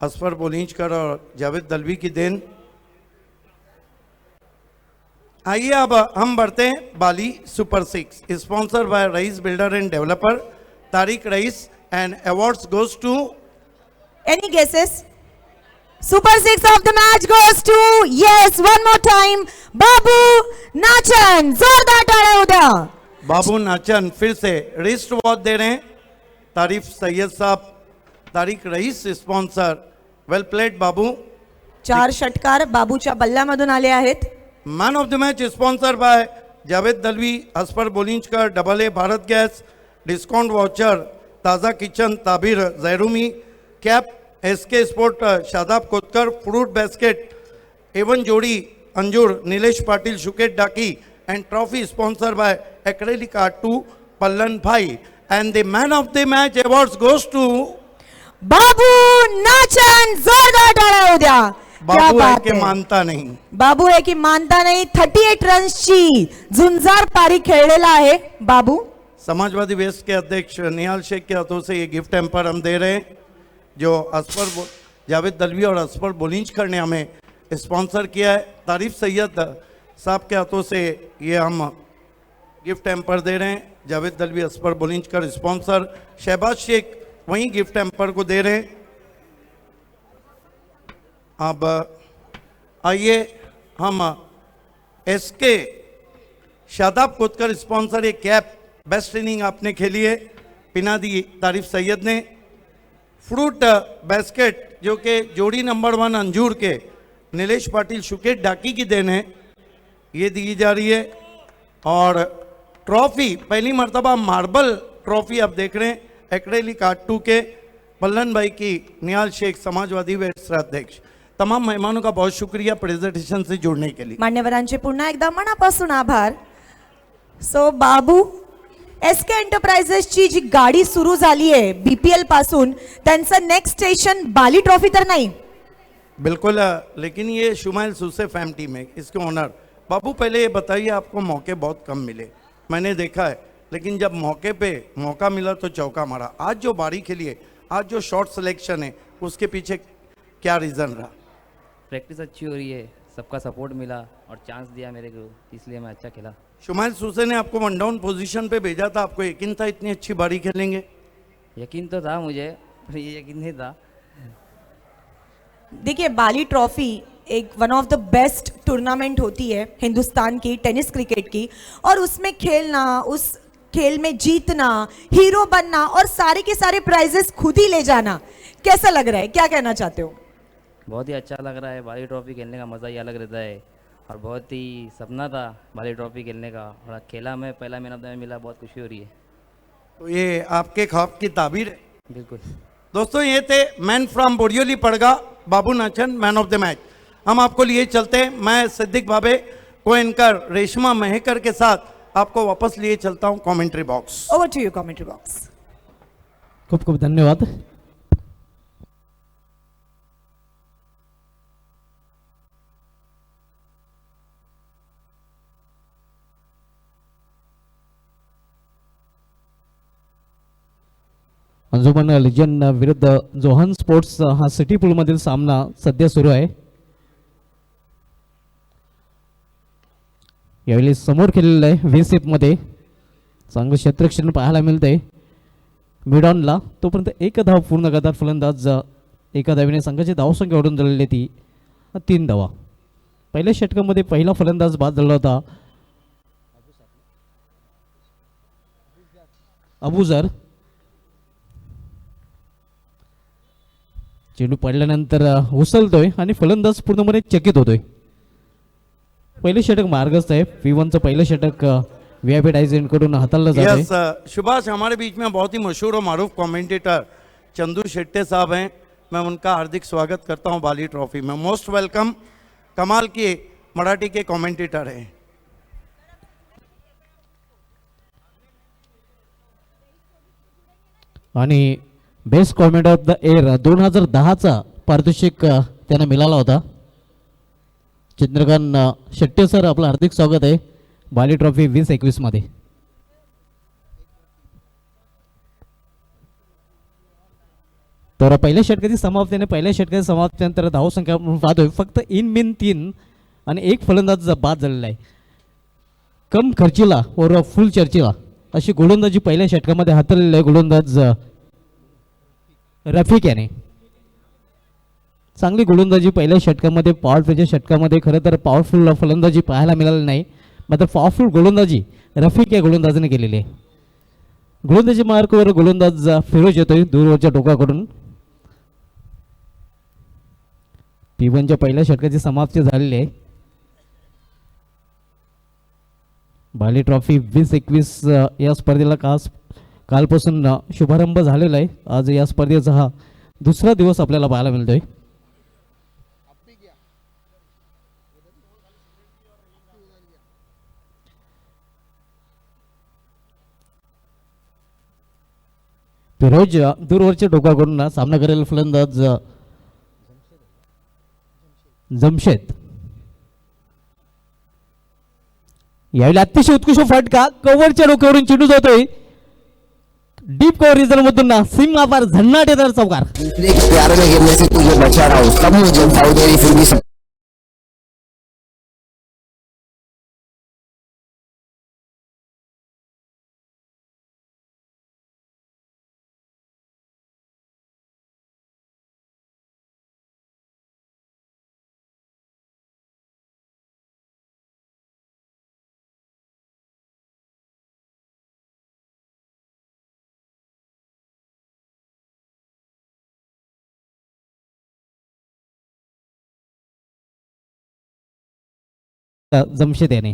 असफर बोलिंजकर और जावेद दलवी की देन. आइए अब हम बढ़ते हैं बाली super 6 sponsor by Raees builder and developer Tariq Raees, and awards goes to any guesses. Super 6 of the match goes to, yes, one more time, बाबू नाचन. जोरदार तालियां हो द्या. बाबू नाचन फिर से रिस्ट वॉच दे रहे हैं. Tarif Syed sahab, Tariq Raees sponsor. Well played Babu. 4 षटकार बाबूच्या बल्ल्यामधून आले आहेत. Man of the match sponsor by Javed Dalvi, Asfar Bolinjkar, AA Bharat gas, discount voucher ताज़ा किचन ताबिर जैरूमी, cap SK sport Shadab Kotkar, fruit basket A1 जोड़ी अंजुर नीलेश पाटिल शुकेट डाकी, and trophy sponsor by acrylic art 2 पल्लन भाई, and the man of the match awards goes to Babu Nachan. जोरदार तालियां हो द्या. बाबू है कि मानता नहीं. बाबू है की मानता नहीं. 38 रन्सची झुंजार पारी खेळलेला आहे बाबू. समाजवादी वेस्ट के अध्यक्ष निहाल शेख के हाथों से ये गिफ्ट एम्पर हम दे रहे हैं, जो असफर जावेद दलवी और असफर बोलिंजकर ने हमें स्पॉन्सर किया है. तारिफ सैयद साहब के हाथों से ये हम गिफ्ट एम्पर दे रहे हैं. जावेद दलवी, असफर बोलिंजकर स्पॉन्सर. शहबाज शेख वहीं गिफ्ट एम्पर को दे रहे हैं. अब आइए हम एसके शादाब कोतकर स्पॉन्सर एक कैप, बेस्ट इनिंग आपने खेली है, पिना दी तारीफ सैयद ने। फ्रूट बास्केट जो कि जोड़ी नंबर 1 अंजूर के नीलेश पाटिल शुकेट डाकी की देन है, ये दी जा रही है। और ट्रॉफी पहली मर्तबा मार्बल ट्रॉफी आप देख रहे हैं एकड़ेली काटू के पल्लन भाई की, निहाल शेख समाजवादी व अध्यक्ष। तमाम मेहमानों का बहुत शुक्रिया प्रेजेंटेशन से जुड़ने के लिए। मान्यवरांचे पुन्हा एकदा मनापासून आभार। सो बाबू, एसके एंटरप्राइजेसची जी गाडी सुरू झाली आहे बीपीएल पासून, त्यांचं नेक्स्ट स्टेशन बाली ट्रॉफी तर नाही? बिल्कुल, लेकिन ये शुमाइल सुसे फैम टीम है, इसके ओनर। बाबू पहले ये बताइए, आपको मौके बहुत कम मिले, मैंने देखा है, लेकिन जब मौके पे मौका मिला तो चौका मारा। आज जो बारी खेली है, आज जो शॉट सिलेक्शन है, उसके पीछे क्या रीज़न रहा? प्रैक्टिस अच्छी हो रही है, सबका सपोर्ट मिला और चांस दिया मेरे को, इसलिए मैं अच्छा खेला। शुमाइल सुसे ने आपको 1 डाउन पोजीशन पे भेजा था, आपको यकीन था इतनी अच्छी बारी खेलेंगे? यकीन तो था मुझे, पर ये यकीन नहीं था। देखिए, बाली ट्रॉफी एक one of the best tournament होती है हिंदुस्तान की टेनिस क्रिकेट की, और उसमें खेलना, उस खेल में जीतना, हीरो बनना और सारे के सारे प्राइजेस खुद ही ले जाना, कैसा लग रहा है, क्या कहना चाहते हो? बहुत ही अच्छा लग रहा है, बाली ट्रॉफी खेलने का मज़ा ही अलग रहता है, और बहुत ही सपना था बाली ट्रॉफी खेलने का, और खेला में पहला मैन ऑफ द मैच मिला, बहुत खुशी हो रही है। तो ये आपके ख्वाब की ताबीर है? बिल्कुल। दोस्तों, ये थे मैन फ्रॉम बोरियोली पड़गा, Babu Nachan, man of the match. हम आपको लिए चलते हैं, मैं सिद्दीक भाबे को एंकर रेशमा मेहकर के साथ आपको वापस लिए चलता हूं commentary box. Over to you commentary box. खूप खूप धन्यवाद। अंजुमन लिजन विरुद्ध जोहन स्पोर्ट्स हा सिटी पूल मधील सामना सध्या सुरू आहे। यावेळी समोर खेळलेलं आहे व्हीसिप मध्ये, चांगलं क्षेत्ररक्षण पाहायला मिळते मिडॉनला। तोपर्यंत एक धाव पूर्ण करतात फलंदाज, एका धावीने संघाची धावसंख्या वाढून झालेली ती 3 धावा। पहिल्या षटकामध्ये पहिला फलंदाज बाद झाला होता अबुजर। चेंडू पडल्यानंतर उचलतोय आणि फलंदाज पूर्णपणे चकित होतोय। पहिले षटक मार्गस्थ आहे, V1 चं पहिलं षटक VIP डायजेंट कडून हाताळलं जात आहे। यस सुभाष, हमारे बीच में बहुत ही मशहूर और मारूफ कमेंटेटर चंदू शेट्टे साहब हैं, मैं उनका हार्दिक स्वागत करता हूं बाली ट्रॉफी में। मोस्ट वेलकम, कमाल के मराठी के कमेंटेटर हैं। आणि best comment of the air 2010 चा पारितोषिक त्यांना मिळाला होता। चंद्रकांत शेट्टे सर, आपलं हार्दिक स्वागत आहे बाली ट्रॉफी 2021 मध्ये। तर पहिल्या षटकाची समाप्तीने, पहिल्या षटकाची समाप्तीनंतर धावसंख्या पाहतोय फक्त इन बिन 3 आणि एक फलंदाज बाद झालेला आहे। कम खर्चीला और फुल चर्चीला अशी गोलंदाजी पहिल्या षटकामध्ये हाताळलेली आहे गोलंदाज रफिक याने। चांगली गोलंदाजी पहिल्या षटकामध्ये, पॉवर प्लेच्या षटकामध्ये खरं तर पॉवरफुल फलंदाजी पाहायला मिळाली नाही, मात्र पॉवरफुल गोलंदाजी रफिक या गोलंदाजाने केलेली आहे। गोलंदाजी मार्कवर गोलंदाज फिरोज येतोय दूरवरच्या टोकाकडून। P1च्या पहिल्या षटकाची समाप्ती झालेली आहे। बाली ट्रॉफी 2021 या स्पर्धेला कालपासून शुभारंभ झालेला आहे। आज या स्पर्धेचा हा दुसरा दिवस आपल्याला पाहायला मिळतोय। फिरोज दूरवरच्या टोकाकडून सामना करेल फलंदाज जमशेद। यावेळी अतिशय उत्कृष्ट फटका कव्हरच्या डोक्यावरून चेंडू जातोय डीप कव्हर रिझल्ट मधून सीमा पार झन्नाटेदार चौकार। प्यार में गिरने से तुझे बचा रहा हूँ, सब मुझे भाव दे रही फिर भी जमशेद याने.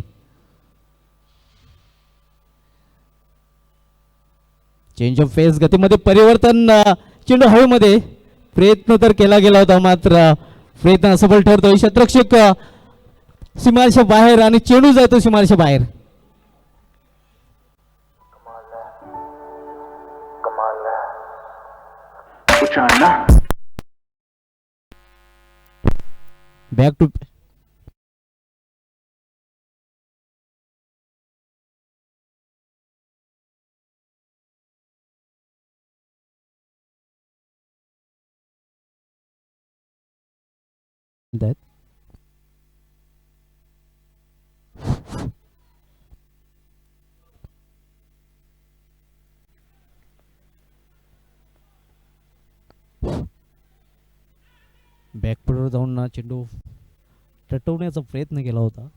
चेंज ऑफ फेस, गतीमध्ये परिवर्तन, चेंडू हवेमध्ये, प्रयत्न तर केला गेला होता मात्र प्रयत्न असफल ठरतोय. क्षेत्ररक्षक सीमारेषा बाहेर आणि चेंडू जातो सीमारेषा बाहेर. Back to that. बॅकफुटवर जाऊन ना चेंडू टटवण्याचा प्रयत्न केला होता.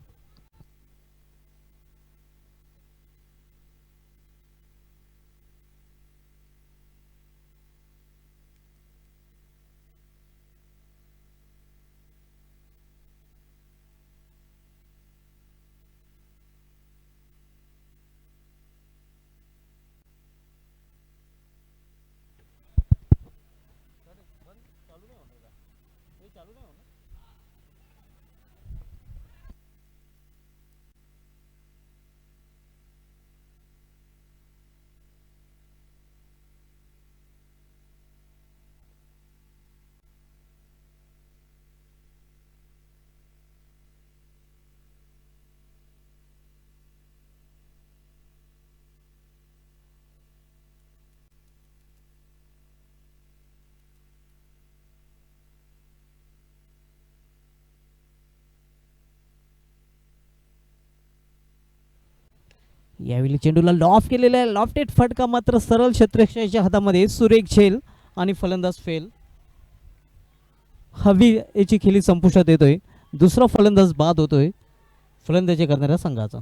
यावेळी चेंडूला लॉफ्ट केलेला आहे. लॉफ्टेड फटका मात्र सरळ क्षेत्ररक्षकाच्या हातामध्ये. सुरेख झेल आणि फलंदाज फेल. हवी याची खेळी संपुष्टात येतोय. दुसरा फलंदाज बाद होतोय फलंदाजी करणाऱ्या संघाचा.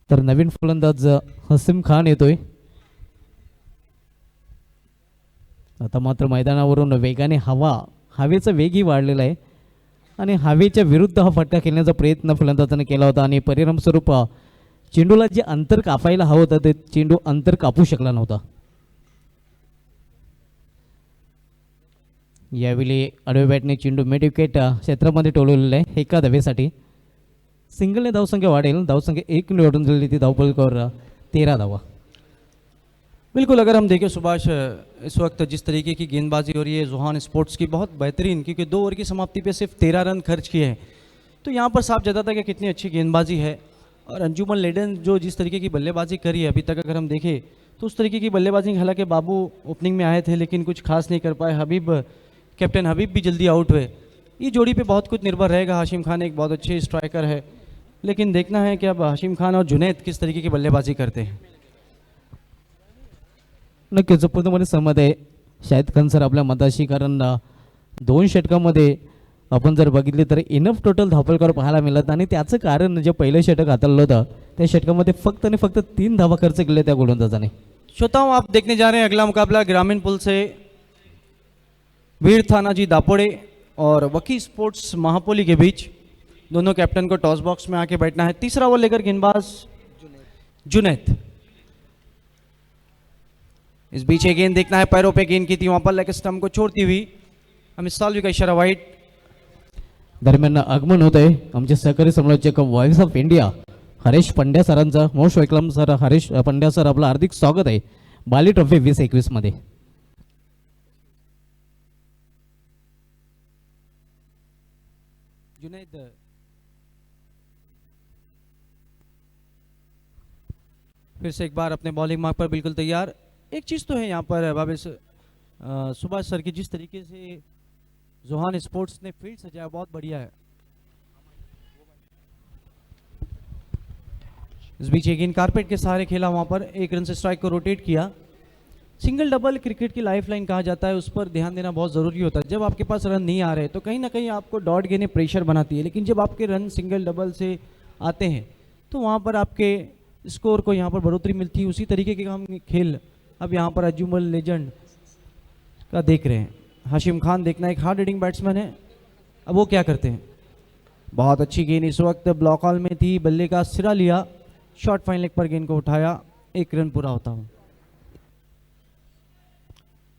तर नवीन फलंदाज हसीम खान येतोय. आता मात्र मैदानावरून वेगाने हवेचा वेगही वाढलेला आहे आणि हवेच्या विरुद्ध हा फटका खेळण्याचा प्रयत्न फलंदाजाने केला होता आणि परिणाम स्वरूप चेंडूला जे अंतर कापायला हवं होतं ते चेंडू अंतर कापू शकला नव्हता. यावेळी आडव्या बॅटने चेंडू मिड विकेट क्षेत्रामध्ये टोलवलेला आहे. एका धावेसाठी सिंगलने धावसंख्या वाढेल. धावसंख्या 1 निवडून दिलेली थी धावपलकर 13 धावा. बिल्कुल, अगर हम देखें सुभाष, इस वक्त जिस तरीके की गेंदबाजी हो रही है जोहान स्पोर्ट्स की बहुत बेहतरीन, क्योंकि 2 ओवर की समाप्ति पे सिर्फ 13 रन खर्च किए हैं, तो यहाँ पर साफ जाता था कि कितनी अच्छी गेंदबाजी है. और अंजुमन लेडन जो जिस तरीके की बल्लेबाजी करी है अभी तक अगर हम देखें तो उस तरीके की बल्लेबाजी, हालांकि बाबू ओपनिंग में आए थे लेकिन कुछ खास नहीं कर पाए. कैप्टन हबीब भी जल्दी आउट हुए. ये जोड़ी पे बहुत कुछ निर्भर रहेगा. हाशिम खान एक बहुत अच्छे स्ट्राइकर है, लेकिन देखना है कि अब हाशिम खान और जुनैद किस तरीके की बल्लेबाजी करते हैं. नक्कीच पूर्णपणे सहमत आहे शाहिद खान सर आपल्या मताशी. कारण 2 षटकामध्ये आपण जर बघितले तर इनफ टोटल धावपलकर पाहायला मिळत आणि त्याचं कारण जे पहिलं षटक हाताळलं होतं त्या षटकामध्ये फक्त आणि फक्त 3 धावा खर्च केले त्या गोलंदाजाने. श्रोताओं, आप देखने जा रहे हैं अगला मुकाबला ग्रामीण पुल से वीर थानाजी दापोड़े और वकी स्पोर्ट्स महापोली के बीच. दोनों कैप्टन को टॉस बॉक्स में आके बैठना है. तीसरा ओवर लेकर गेंदबाज जुनैद. इस बीच ये गेंद देखना है, पैरों पे गेंद की थी, वहां पर लेग स्टंप को छोड़ती हुई अमित सालवी का इशारा वाइड. दरम्यान आगमन होत आहे आमचे सहकारी समालोचक voice of India Harish Pandya सरांचं. Most welcome sir. Harish Pandya sir, आपलं हार्दिक स्वागत आहे बाली ट्रॉफी 2021 मध्ये. जुनैद फिर से एक बार अपने बॉलिंग मार्क पर बिल्कुल तैयार. एक चीज़ तो है यहाँ पर भावेश, सुभाष सर की जिस तरीके से जोहान स्पोर्ट्स ने फील्ड सजाया बहुत बढ़िया है. इस बीच एक गेंद कारपेट के सहारे खेला, वहाँ पर एक रन से स्ट्राइक को रोटेट किया। सिंगल डबल क्रिकेट की लाइफलाइन कहा जाता है, उस पर ध्यान देना बहुत ज़रूरी होता है। जब आपके पास रन नहीं आ रहे तो कहीं ना कहीं आपको डॉट गेंदें प्रेशर बनाती है, लेकिन जब आपके रन सिंगल डबल से आते हैं तो वहाँ पर आपके स्कोर को यहाँ पर बढ़ोतरी मिलती है। उसी तरीके के हम खेल अब यहाँ पर अजूमल लेजेंड का देख रहे हैं। हाशिम खान देखना एक हार्ड हिटिंग बैट्समैन है, अब वो क्या करते हैं। बहुत अच्छी गेंद इस वक्त ब्लॉक हॉल में थी, बल्ले का सिरा लिया, शॉर्ट फाइन लेग पर गेंद को उठाया, एक रन पूरा होता हूँ।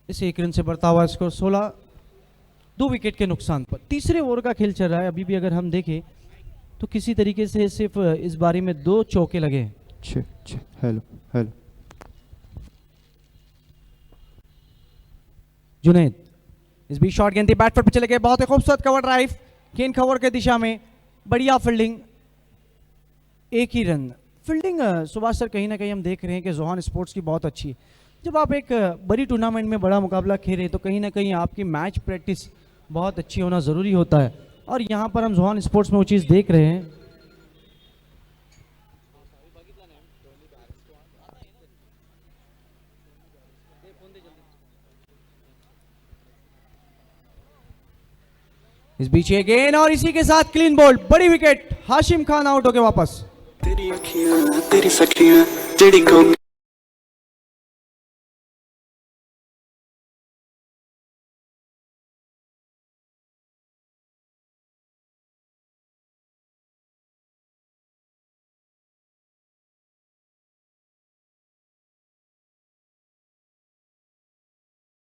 इस एक रन से बढ़ता हुआ स्कोर 16, 2 विकेट के नुकसान पर। तीसरे ओवर का खेल चल रहा है, अभी भी अगर हम देखें तो किसी तरीके से सिर्फ इस बारी में 2 चौके लगे हैं। हेलो हेलो जुनैद, इस बीच शॉर्ट गेंद थी, बैट पर चले गए, बहुत ही खूबसूरत कवर ड्राइव, गेंद कवर के दिशा में, बढ़िया फील्डिंग, एक ही रन। फील्डिंग सुभाष सर कहीं ना कहीं हम देख रहे हैं कि जोहान स्पोर्ट्स की बहुत अच्छी है। जब आप एक बड़ी टूर्नामेंट में बड़ा मुकाबला खेल रहे हैं तो कहीं ना कहीं आपकी मैच प्रैक्टिस बहुत अच्छी होना ज़रूरी होता है, और यहाँ पर हम जोहान स्पोर्ट्स में वो चीज़ देख रहे हैं। इस बीच ये गेंद और इसी के साथ क्लीन बोल्ड, बड़ी विकेट, हाशिम खान आउट होके वापस। तेरी अखियां तेरी सखियां जेड़ी को